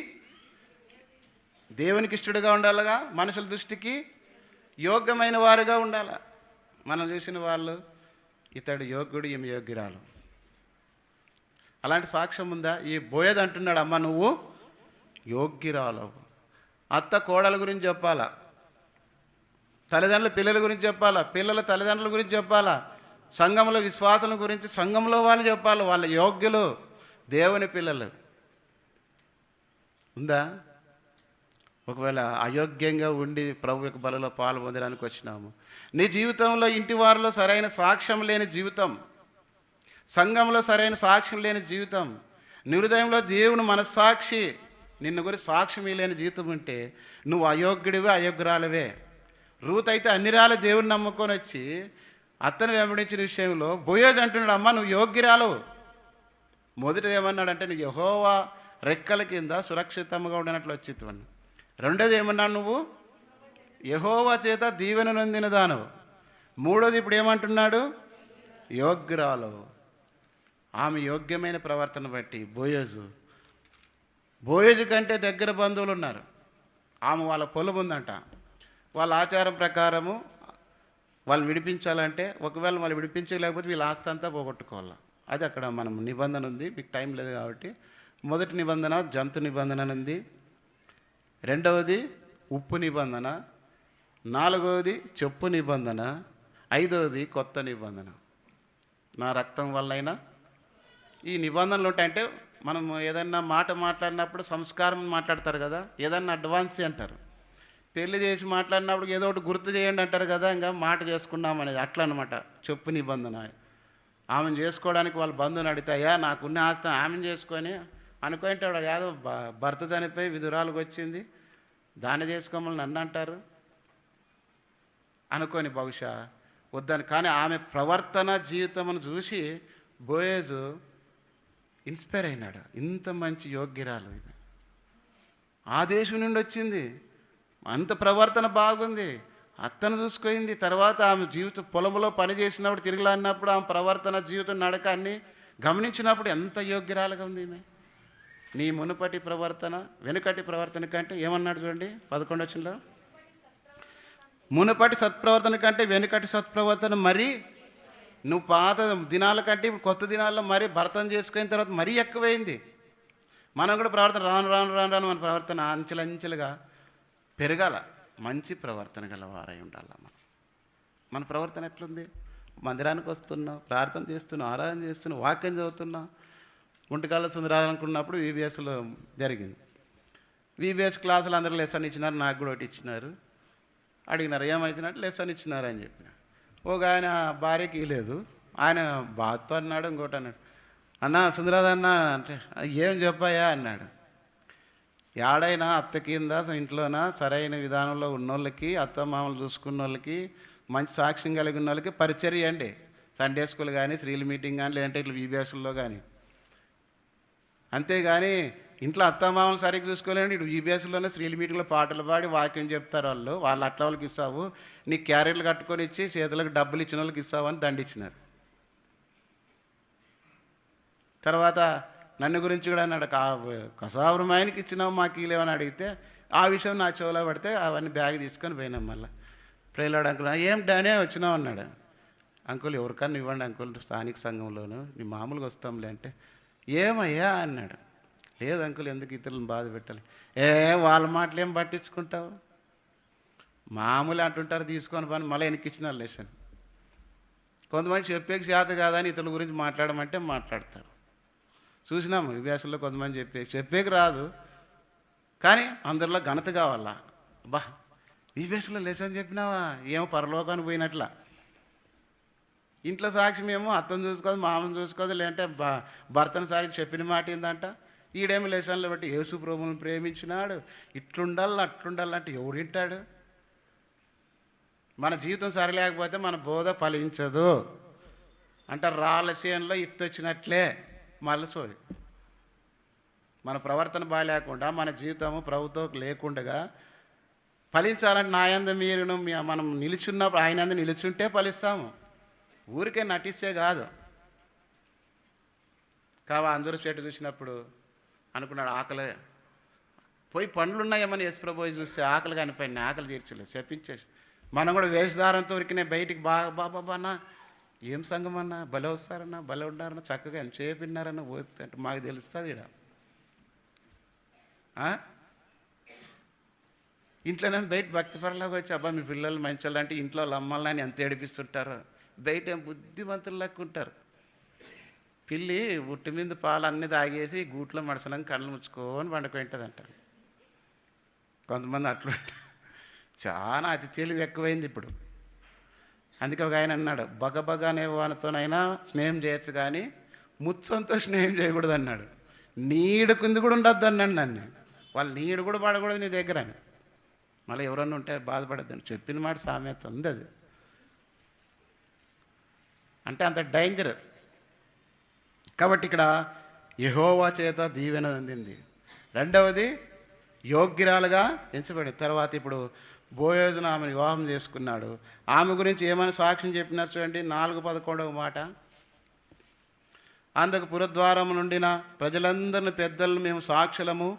దేవునికి ఇష్టడుగా ఉండాలిగా, మనుషుల దృష్టికి యోగ్యమైన వారుగా ఉండాలి. మనం చూసిన వాళ్ళు ఇతడు యోగ్యుడు, ఈమె యోగ్యురాలు. అలాంటి సాక్ష్యం ఉందా? ఈ బోయేది అంటున్నాడు, అమ్మ నువ్వు యోగ్యురాలు. అత్త కోడల గురించి చెప్పాలా, తల్లిదండ్రుల పిల్లల గురించి చెప్పాలా, పిల్లల తల్లిదండ్రుల గురించి చెప్పాలా, సంఘంలో విశ్వాసుల గురించి సంఘంలో వాళ్ళు చెప్పాలి, వాళ్ళ యోగ్యులు, దేవుని పిల్లలు. ఉందా? ఒకవేళ అయోగ్యంగా ఉండి ప్రభు యొక్క బలలో పాలు పొందడానికి వచ్చినాము, నీ జీవితంలో ఇంటి వారిలో సరైన సాక్ష్యం లేని జీవితం, సంఘంలో సరైన సాక్ష్యం లేని జీవితం, నీ హృదయంలో దేవుని మనస్సాక్షి నిన్ను గురించి సాక్ష్యం లేని జీవితం ఉంటే నువ్వు అయోగ్యుడివే, అయోగ్యురాలవే. రూత్ అయితే అన్ని రాళ్ళ దేవుని నమ్ముకొని వచ్చి అత్తను వెంబడించిన విషయంలో బోయోజు అంటున్నాడు, అమ్మ నువ్వు యోగ్యురాలు. మొదటిది ఏమన్నాడంటే నువ్వు యెహోవా రెక్కల కింద సురక్షితంగా ఉండనట్లు వచ్చిత్వను. రెండోది ఏమన్నాడు, నువ్వు యెహోవా చేత దీవెన నొందిన దానవు. మూడోది ఇప్పుడు ఏమంటున్నాడు, యోగ్యురాలు. ఆమె యోగ్యమైన ప్రవర్తన బట్టి బోయోజు కంటే దగ్గర బంధువులు ఉన్నారు. ఆమె వాళ్ళ పొలం ఉందంట, వాళ్ళ ఆచారం ప్రకారము వాళ్ళని విడిపించాలంటే ఒకవేళ వాళ్ళు విడిపించలేకపోతే వీళ్ళ ఆస్తి అంతా పోగొట్టుకోవాలి. అది అక్కడ మనం నిబంధన ఉంది, మీకు టైం లేదు కాబట్టి. మొదటి నిబంధన జంతు నిబంధన ఉంది, రెండవది ఉప్పు నిబంధన, నాలుగవది చెప్పు నిబంధన, ఐదవది కొత్త నిబంధన. నా రక్తం వల్లైనా ఈ నిబంధనలు ఉంటాయంటే మనం ఏదన్నా మాట మాట్లాడినప్పుడు సంస్కారం మాట్లాడతారు కదా, ఏదన్నా అడ్వాన్స్ అంటారు. పెళ్లి చేసి మాట్లాడినప్పుడు ఏదో ఒకటి గుర్తు చేయండి అంటారు కదా, ఇంకా మాట చేసుకున్నాం అనేది అట్లా అనమాట. చెప్పు నిబంధన. ఆమెను చేసుకోవడానికి వాళ్ళ బంధువుని అడిగితాయా నాకున్న ఆస్తి ఆమెను చేసుకొని అనుకుంటాడు, ఏదో భర్త చనిపోయి విధురాలకు వచ్చింది దాన్ని చేసుకోమని నన్ను అంటారు అనుకొని బహుశా వద్దని. కానీ ఆమె ప్రవర్తన జీవితమును చూసి బోయేజు ఇన్స్పైర్ అయినాడు. ఇంత మంచి యోగ్యురాలు ఆ దేశం నుండి వచ్చింది, అంత ప్రవర్తన బాగుంది, అత్తను చూసుకుంది. తర్వాత ఆమె జీవితం పొలంలో పని చేసినప్పుడు తిరిగిలాడినప్పుడు ఆమె ప్రవర్తన జీవితం నడక అన్ని గమనించినప్పుడు ఎంత యోగ్యురాలుగా ఉంది ఈమె. నీ మునుపటి ప్రవర్తన వెనుకటి ప్రవర్తన కంటే ఏమన్నాడు చూడండి 11వ వచనంలో, మునుపటి సత్ప్రవర్తన కంటే వెనుకటి సత్ప్రవర్తన మరి నువ్వు పాత దినాల కంటే ఇప్పుడు కొత్త దినాల్లో మరీ భర్తను చేసుకున్న తర్వాత మరీ ఎక్కువైంది. మనం కూడా ప్రవర్తన రాను రాను రాను రాను మన ప్రవర్తన అంచెలంచెలుగా పెరగాల. మంచి ప్రవర్తన గల వారై ఉండాలి. మన ప్రవర్తన ఎట్లుంది? మందిరానికి వస్తున్నాం, ప్రార్థన చేస్తున్నాం, ఆరాధన చేస్తున్నాం, వాక్యం చదువుతున్నాం. గుంటకాల సుందరాలనుకున్నప్పుడు వీబీఎస్లో జరిగింది. వీబీఎస్ క్లాసులు అందరూ లెసన్ ఇచ్చినారు, నాకు కూడా ఒకటి ఇచ్చినారు. అడిగినారు ఏమైచ్చినట్టు లెసన్ ఇచ్చినారు అని చెప్పిన. ఒక ఆయన భార్యకి ఇవ్వలేదు, ఆయన బాధతో అన్నాడు. ఇంకోటి అన్నాడు, అన్న సుందరాదన్న అంటే ఏం చెప్పాయా అన్నాడు. ఏడైనా అత్త కింద ఇంట్లోన సరైన విధానంలో ఉన్నోళ్ళకి, అత్త మామలు చూసుకున్న వాళ్ళకి, మంచి సాక్ష్యం కలిగి ఉన్న వాళ్ళకి పరిచర్య అండి. సండే స్కూల్ కానీ, స్త్రీల మీటింగ్ కానీ, లేదంటే ఇట్లా వీబీఎస్లో కానీ. అంతేగాని ఇంట్లో అత్తమామలు సరిగ్గా చూసుకోలేండి. ఇటు ఈబీఎస్లోనే స్త్రీల మీటింగ్లో పాటలు పాడి వాక్యం చెప్తారు వాళ్ళు అట్లా వాళ్ళకి ఇస్తావు, నీ క్యారియర్లు కట్టుకొని ఇచ్చి చేతులకు డబ్బులు ఇచ్చిన వాళ్ళకి ఇస్తావు అని దండించినారు. తర్వాత నన్ను గురించి కూడా అన్నాడు, కసాపురం ఆయనకి ఇచ్చినావు మాకు ఇలేవని అడిగితే ఆ విషయం నా చెవులో పడితే అవన్నీ బ్యాగ్ తీసుకొని పోయినాం. మళ్ళీ ప్రేలాడు అంకుల్ ఏం డానే వచ్చినావు అన్నాడు. అంకుల్ ఎవరికన్నా ఇవ్వండి అంకుల్, స్థానిక సంఘంలోను నీ మామూలుగా వస్తాంలే అంటే ఏమయ్యా అన్నాడు. లేదు అంకుల్ ఎందుకు ఇతరులను బాధ పెట్టాలి. వాళ్ళ మాటలు ఏం పట్టించుకుంటావు, మామూలు అంటుంటారు తీసుకొని పని మళ్ళీ వెనక్కిచ్చినారు లెసన్. కొంతమంది చెప్పేకి చేత కాదని ఇతరుల గురించి మాట్లాడమంటే మాట్లాడతారు. చూసినాము ఈ వేషంలో కొంతమంది చెప్పేకి రాదు, కానీ అందరిలో ఘనత కావాలా. బా ఈ వేషంలో లేచని చెప్పినావా, ఏమో పరలోకానికి పోయినట్లా. ఇంట్లో సాక్ష్యం ఏమో అత్తను చూసుకోదు, మామను చూసుకోదు, లేదంటే భర్తను సారికి చెప్పిన మాట ఏందంట. ఈడేమి లేచానులో బట్టి యేసు ప్రభువుని ప్రేమించినాడు, ఇట్లుండాలి అట్లుండాలంటే ఎవరు వింటాడు? మన జీవితం సరిలేకపోతే మన బోధ ఫలించదు అంటారు. రాళ్ళసేనలో ఇత్తొచ్చినట్లే మళ్ళీ సోది. మన ప్రవర్తన బాగాలేకుండా మన జీవితము ప్రభుత్వం లేకుండా ఫలించాలంటే నా యందు మీరును మనం నిలుచున్నప్పుడు ఆయన యందు నిలుచుంటే ఫలిస్తాము, ఊరికే నటిస్తే కాదు. కావా అందరూ చెట్టు చూసినప్పుడు అనుకున్నాడు ఆకలి పోయి పండ్లు ఉన్నాయేమని యేసుప్రభువు చూస్తే ఆకలి కానిపోయింది, ఆకలి తీర్చలేదు, చెప్పించేసి. మనం కూడా వేషధారంతో ఉరికినే బయటికి బాబా ఏం సంఘం అన్నా, భలే వస్తారన్నా, భలే ఉన్నారన్నా, చక్కగా ఎంతసేపు విన్నారన్నా ఓపిక అంటే మాకు తెలుస్తుంది. ఇక్కడ ఇంట్లోనే బయట భక్తిపరలాగా వచ్చి అబ్బా మీ పిల్లలు మంచి అంటే ఇంట్లో అమ్మల్ని ఎంత ఏడిపిస్తుంటారో, బయట ఏం బుద్ధిమంతులు లెక్క ఉంటారు. పిల్లి ఉట్టి మీద పాలు అన్నీ తాగేసి గూట్లో మడసలం కళ్ళు ముచ్చుకొని పండుకుంటుందంట. కొంతమంది అట్లా చాలా అతి తెలివి ఎక్కువైంది ఇప్పుడు. అందుకే ఒక ఆయన అన్నాడు, బగబగ అనే వానితోనైనా స్నేహం చేయొచ్చు కానీ ముచ్చంతో స్నేహం చేయకూడదు అన్నాడు. నీడ కింద కూడా ఉండొద్దు అన్నాడు నన్ను. వాళ్ళు నీడు కూడా పడకూడదు నీ దగ్గర అని. మళ్ళీ ఎవరన్నా ఉంటే బాధపడద్దని చెప్పిన మాట సామెత ఉంది. అది అంటే అంత డేంజర్. కాబట్టి ఇక్కడ యెహోవా చేత దీవెన అందింది. రెండవది యోగ్యురాలుగా ఎంచబడింది. తర్వాత ఇప్పుడు బోయోజును ఆమెను వివాహం చేసుకున్నాడు. ఆమె గురించి ఏమైనా సాక్ష్యం చెప్పినారు చూడండి, 4:11 మాట. అందుకు పురద్వారం నుండిన ప్రజలందరిని పెద్దలను మేము సాక్షులము,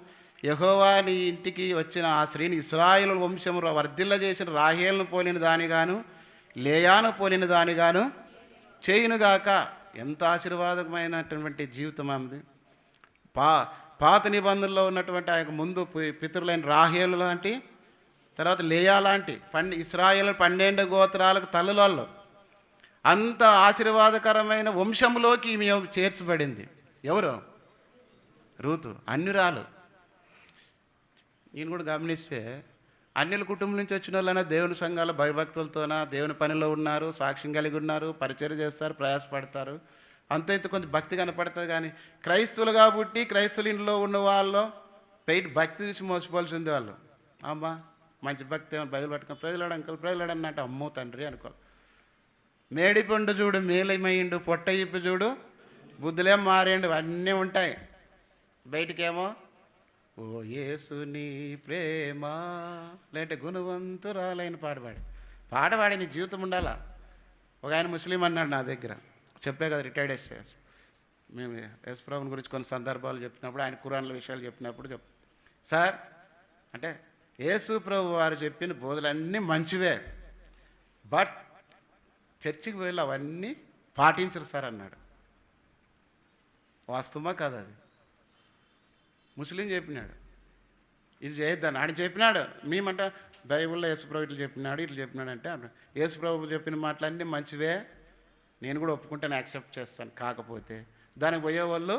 యెహోవా నీ ఇంటికి వచ్చిన ఆ స్త్రీని ఇశ్రాయేలు వంశము వర్ధిల్ల చేసిన రాహేలును పోలిన దానిగాను లేయాను పోలిన దానిగాను చేయునుగాక. ఎంత ఆశీర్వాదకమైనటువంటి జీవితం ఆమెది. పాత నిబంధనలో ఉన్నటువంటి ఆ యొక్క ముందు పితరులైన రాహేలు లాంటి, తర్వాత లేయా లాంటి ఇశ్రాయేలు 12 గోత్రాలకు తల్లులలో అంత ఆశీర్వాదకరమైన వంశంలోకి ఈమె చేర్చబడింది. ఎవరు? రూతు. అన్యురాలు. నేను కూడా గమనిస్తే అన్యుల కుటుంబం నుంచి వచ్చిన వాళ్ళైనా దేవుని సంఘాల భయభక్తులతోన దేవుని పనిలో ఉన్నారు, సాక్ష్యం కలిగి ఉన్నారు, పరిచయం చేస్తారు, ప్రయాసపడతారు, అంత ఇంత కొంచెం భక్తి కనపడుతుంది. కానీ క్రైస్తవులుగా పుట్టి క్రైస్తవుల ఇంట్లో ఉన్న వాళ్ళు పెయిట్ భక్తి చూసి మోసపోవాల్సింది. వాళ్ళు అమ్మా మంచి భక్తి ఏమో బయలు పట్టుకొని ప్రజలాడు అంకల్ ప్రజలాడు అన్నట్టు అమ్మో తండ్రి అనుకో. మేడిపండు చూడు మేలమైండు, పొట్ట ఇప్పు చూడు బుద్ధులేం మారేండు, అన్నీ ఉంటాయి. బయటికేమో ఓ యేసుని ప్రేమ లేదంటే గుణవంతురాలైన పాట పాడి నీ జీవితం ఉండాలా. ఒక ఆయన ముస్లిం అన్నాడు నా దగ్గర, చెప్పే కదా రిటైర్డ్ ఎస్ఏ. మేము యేసు ప్రభువుని గురించి కొన్ని సందర్భాలు చెప్పినప్పుడు, ఆయన ఖురాన్ల విషయాలు చెప్పినప్పుడు సార్ అంటే యేసు ప్రభు వారు చెప్పిన బోధలన్నీ మంచివే, బట్ చర్చికి వెళ్ళి అవన్నీ పాటించరు సార్ అన్నాడు. వాస్తవమా కదా? అది ముస్లిం చెప్పినాడు, ఇది చేయొద్దని ఆయన చెప్పినాడు. మేమంట బైబిల్లో యేసుప్రభు ఇట్లా చెప్పినాడు ఇట్లా చెప్పినాడు అంటే, యేసుప్రభు చెప్పిన మాటలన్నీ మంచివే, నేను కూడా ఒప్పుకుంటాను, యాక్సెప్ట్ చేస్తాను. కాకపోతే దానికి పోయేవాళ్ళు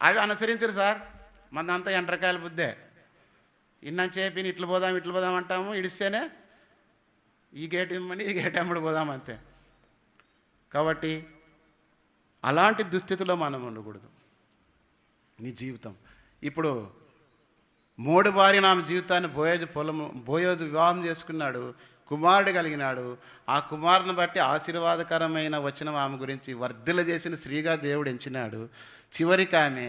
అవి అనుసరించరు సార్. మందంతా ఎండ్రకాయల బుద్ధే. ఇన్నం చెప్పి ఇట్లా పోదాం అంటాము, ఇడిస్తేనే ఈ గేట్ ఇమ్మని ఈ గేట్ అమ్మడి పోదాం అంతే. కాబట్టి అలాంటి దుస్థితిలో మనం ఉండకూడదు. నీ జీవితం ఇప్పుడు మూడు భార్య ఆమె జీవితాన్ని బోయోజు వివాహం చేసుకున్నాడు, కుమారుడు కలిగినాడు. ఆ కుమారుని బట్టి ఆశీర్వాదకరమైన వచనం ఆమె గురించి వర్ధిల్ల చేసిన స్త్రీగా దేవుడు ఎంచినాడు. చివరికి ఆమె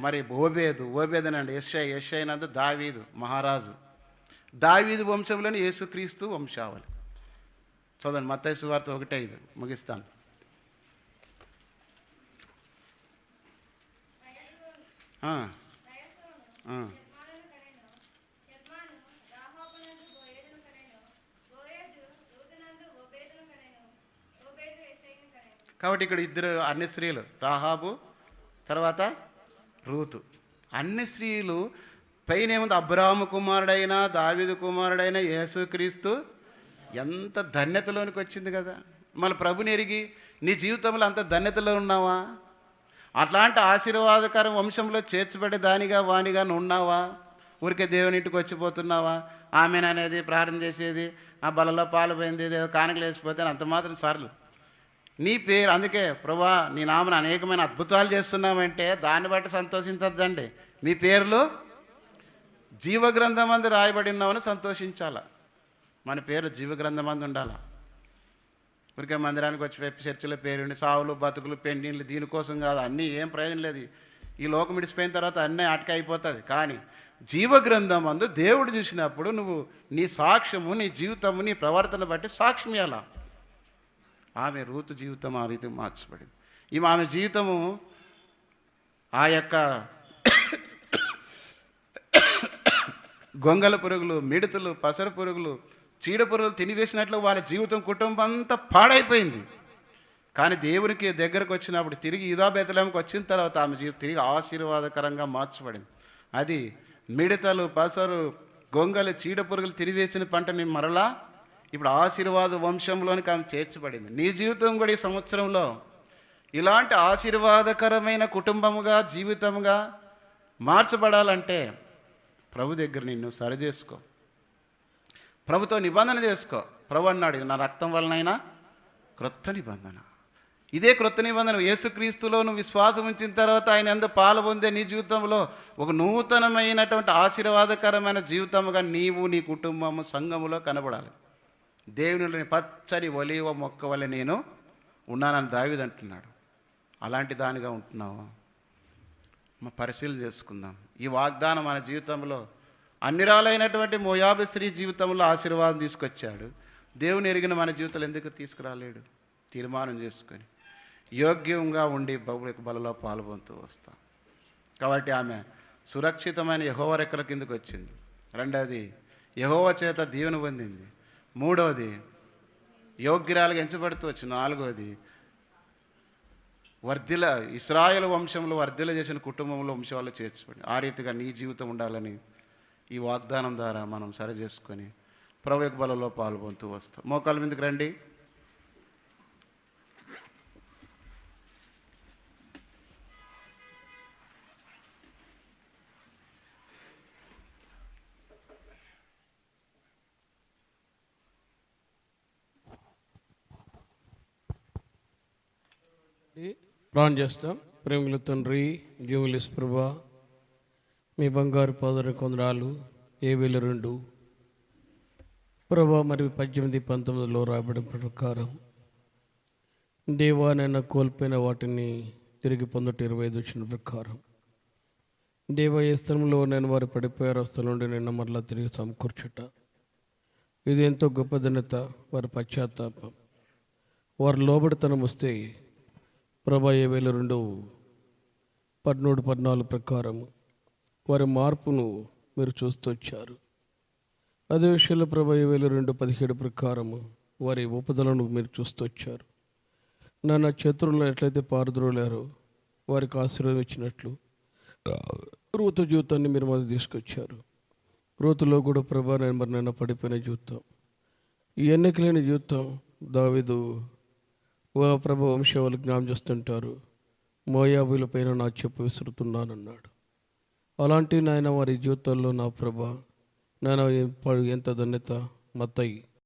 మరి ఓబేదనండి యెషయనందు దావీదు మహారాజు. దావీదు వంశంలోని యేసుక్రీస్తు వంశావళి. చదవండి మత్తయి సువార్త 1:5 ముగిస్తాను. కాబట్టి ఇక్కడ ఇద్దరు అన్ని స్త్రీలు, రాహాబు తర్వాత రూతు. అన్ని స్త్రీలు పైన ఏముంది, అబ్రాహాము కుమారుడైన దావీదు కుమారుడైన యేసుక్రీస్తు. ఎంత ధన్యతలోనికి వచ్చింది కదా. మళ్ళీ ప్రభుని ఎరిగి నీ జీవితంలో అంత ధన్యతలో ఉన్నావా? అట్లాంటి ఆశీర్వాదకర వంశంలో చేర్చబడే దానిగా వానిగా ఉన్నావా? ఊరికే దేవుని ఇంటికి వచ్చిపోతున్నావా? ఆమెన్ అనేది ప్రార్థన చేసేది, ఆ బలలో పాలు పోయింది, ఏదో కానుకలు వేసిపోతే అంత మాత్రం సార్లు నీ పేరు. అందుకే ప్రభా నీ నామన అనేకమైన అద్భుతాలు చేస్తున్నామంటే దాన్ని బట్టి సంతోషించద్దండి. మీ పేర్లు జీవగ్రంథమందు రాయబడి ఉన్నామని సంతోషించాల. మన పేరు జీవగ్రంథమందు ఉండాలా. ఊరికే మందిరానికి వచ్చి చర్చిలో పేరుండి సావులు బతుకులు పెండిళ్ళు దీనికోసం కాదు. అన్నీ ఏం ప్రయోజనం లేదు. ఈ లోకం విడిచిపోయిన తర్వాత అన్నీ అటక అయిపోతుంది. కానీ జీవగ్రంథం అందు దేవుడు చూసినప్పుడు నువ్వు నీ సాక్ష్యము, నీ జీవితము, నీ ప్రవర్తన బట్టి సాక్ష్యం ఎలా. ఆమె రూతు జీవితం ఆ రీతి మార్చబడింది. ఆమె జీవితము ఆ యొక్క గొంగల పురుగులు, మిడతలు, పసర పురుగులు, చీడ పురుగులు తినివేసినట్లు వాళ్ళ జీవితం, కుటుంబం అంతా పాడైపోయింది. కానీ దేవునికి దగ్గరకు వచ్చినప్పుడు తిరిగి యూదాబేతలేంకి వచ్చిన తర్వాత ఆమె జీవితం తిరిగి ఆశీర్వాదకరంగా మార్చబడింది. అది మిడతలు, పసరు, గొంగలు, చీడ పురుగులు తిరివేసిన పంటని మరలా ఇప్పుడు ఆశీర్వాద వంశంలోనికి ఆమె చేర్చబడింది. నీ జీవితం కూడా ఈ సంవత్సరంలో ఇలాంటి ఆశీర్వాదకరమైన కుటుంబముగా, జీవితముగా మార్చబడాలంటే ప్రభు దగ్గర నిన్ను సరిచేసుకో, ప్రభుతో నిబంధన చేసుకో. ప్రభు అన్నాడు, నా రక్తం వలనైనా క్రొత్త నిబంధన. ఇదే క్రొత్త నిబంధన. యేసుక్రీస్తులో నువ్వు విశ్వాసం ఉంచిన తర్వాత ఆయన ఎంత పాలు పొందే నీ జీవితంలో ఒక నూతనమైనటువంటి ఆశీర్వాదకరమైన జీవితముగా నీవు, నీ కుటుంబము, సంఘములో కనబడాలి. దేవుని పచ్చని ఒలీవ మొక్క వల్ల నేను ఉన్నానని దావీదు అంటున్నాడు. అలాంటి దానిగా ఉంటున్నావా? పరిశీలన చేసుకుందాం. ఈ వాగ్దానం మన జీవితంలో అన్ని రాలైనటువంటి మోయాబు స్త్రీ జీవితంలో ఆశీర్వాదం తీసుకొచ్చాడు. దేవుని ఎరిగిన మన జీవితంలో ఎందుకు తీసుకురాలేడు? తీర్మానం చేసుకొని యోగ్యంగా ఉండి ప్రభు యొక్క బలలో పాల్గొంటూ వస్తాం. కాబట్టి ఆమె సురక్షితమైన యెహోవా రెక్కల కిందకు వచ్చింది. రెండవది యెహోవా చేత దీవెన పొందింది. మూడవది యోగ్యురాలుగా ఎంచబడుతూ వచ్చింది. నాలుగవది వర్ధిల ఇశ్రాయేలు వంశంలో వర్ధిల చేసిన కుటుంబంలో వంశాలు చేర్చబడి ఆ రీతిగా నీ జీవితం ఉండాలని ఈ వాగ్దానం ద్వారా మనం సరి చేసుకొని ప్రభు యొక్క బలలో పాల్గొంటూ వస్తాం. మోకాళ్ళ మీదకి రండి. ప్రార్థన చేస్తాం. ప్రేమల తండ్రి, జీవుల ప్రభా, మీ బంగారు పాదర కొందరాలు 7,2 ప్రభా మరి 18-19లో రాబడిన ప్రకారం దేవా నన్ను కోల్పోయిన వాటిని తిరిగి పొందట 25 వచ్చిన ప్రకారం దేవా ఏ స్థలంలో నేను వారు పడిపోయారు ఆ స్థలం నుండి నిన్న మరలా తిరిగి సమకూర్చుట. ఇది ఎంతో గొప్ప ఘనత. వారి పశ్చాత్తాపం, వారి లోబడితనం వస్తే ప్రభా 7,2 13-14 ప్రకారం వారి మార్పును మీరు చూస్తూ వచ్చారు. అదే విషయంలో ప్రభా 7,2-17 ప్రకారము వారి ఉపదలను మీరు చూస్తూ వచ్చారు. నా చేతుల్లో ఎట్లయితే పారద్రోలారో వారికి ఆశీర్వాదం ఇచ్చినట్లు రూతు జీవితాన్ని మీరు మొదలు తీసుకొచ్చారు. రూతులో కూడా ప్రభా నేను మరి నన్ను పడిపోయిన జీవితం, ఈ ఎన్నికలేని జీవితం దావీదు ప్రభు వంశావళి జ్ఞాపం చేస్తుంటారు. మోయాబుల పైన నా చెప్పు విసురుతున్నానన్నాడు. అలాంటి నాయన వారి జీవితాల్లో నా ప్రభా నాయన ఎంత ధన్యత. మత్తయి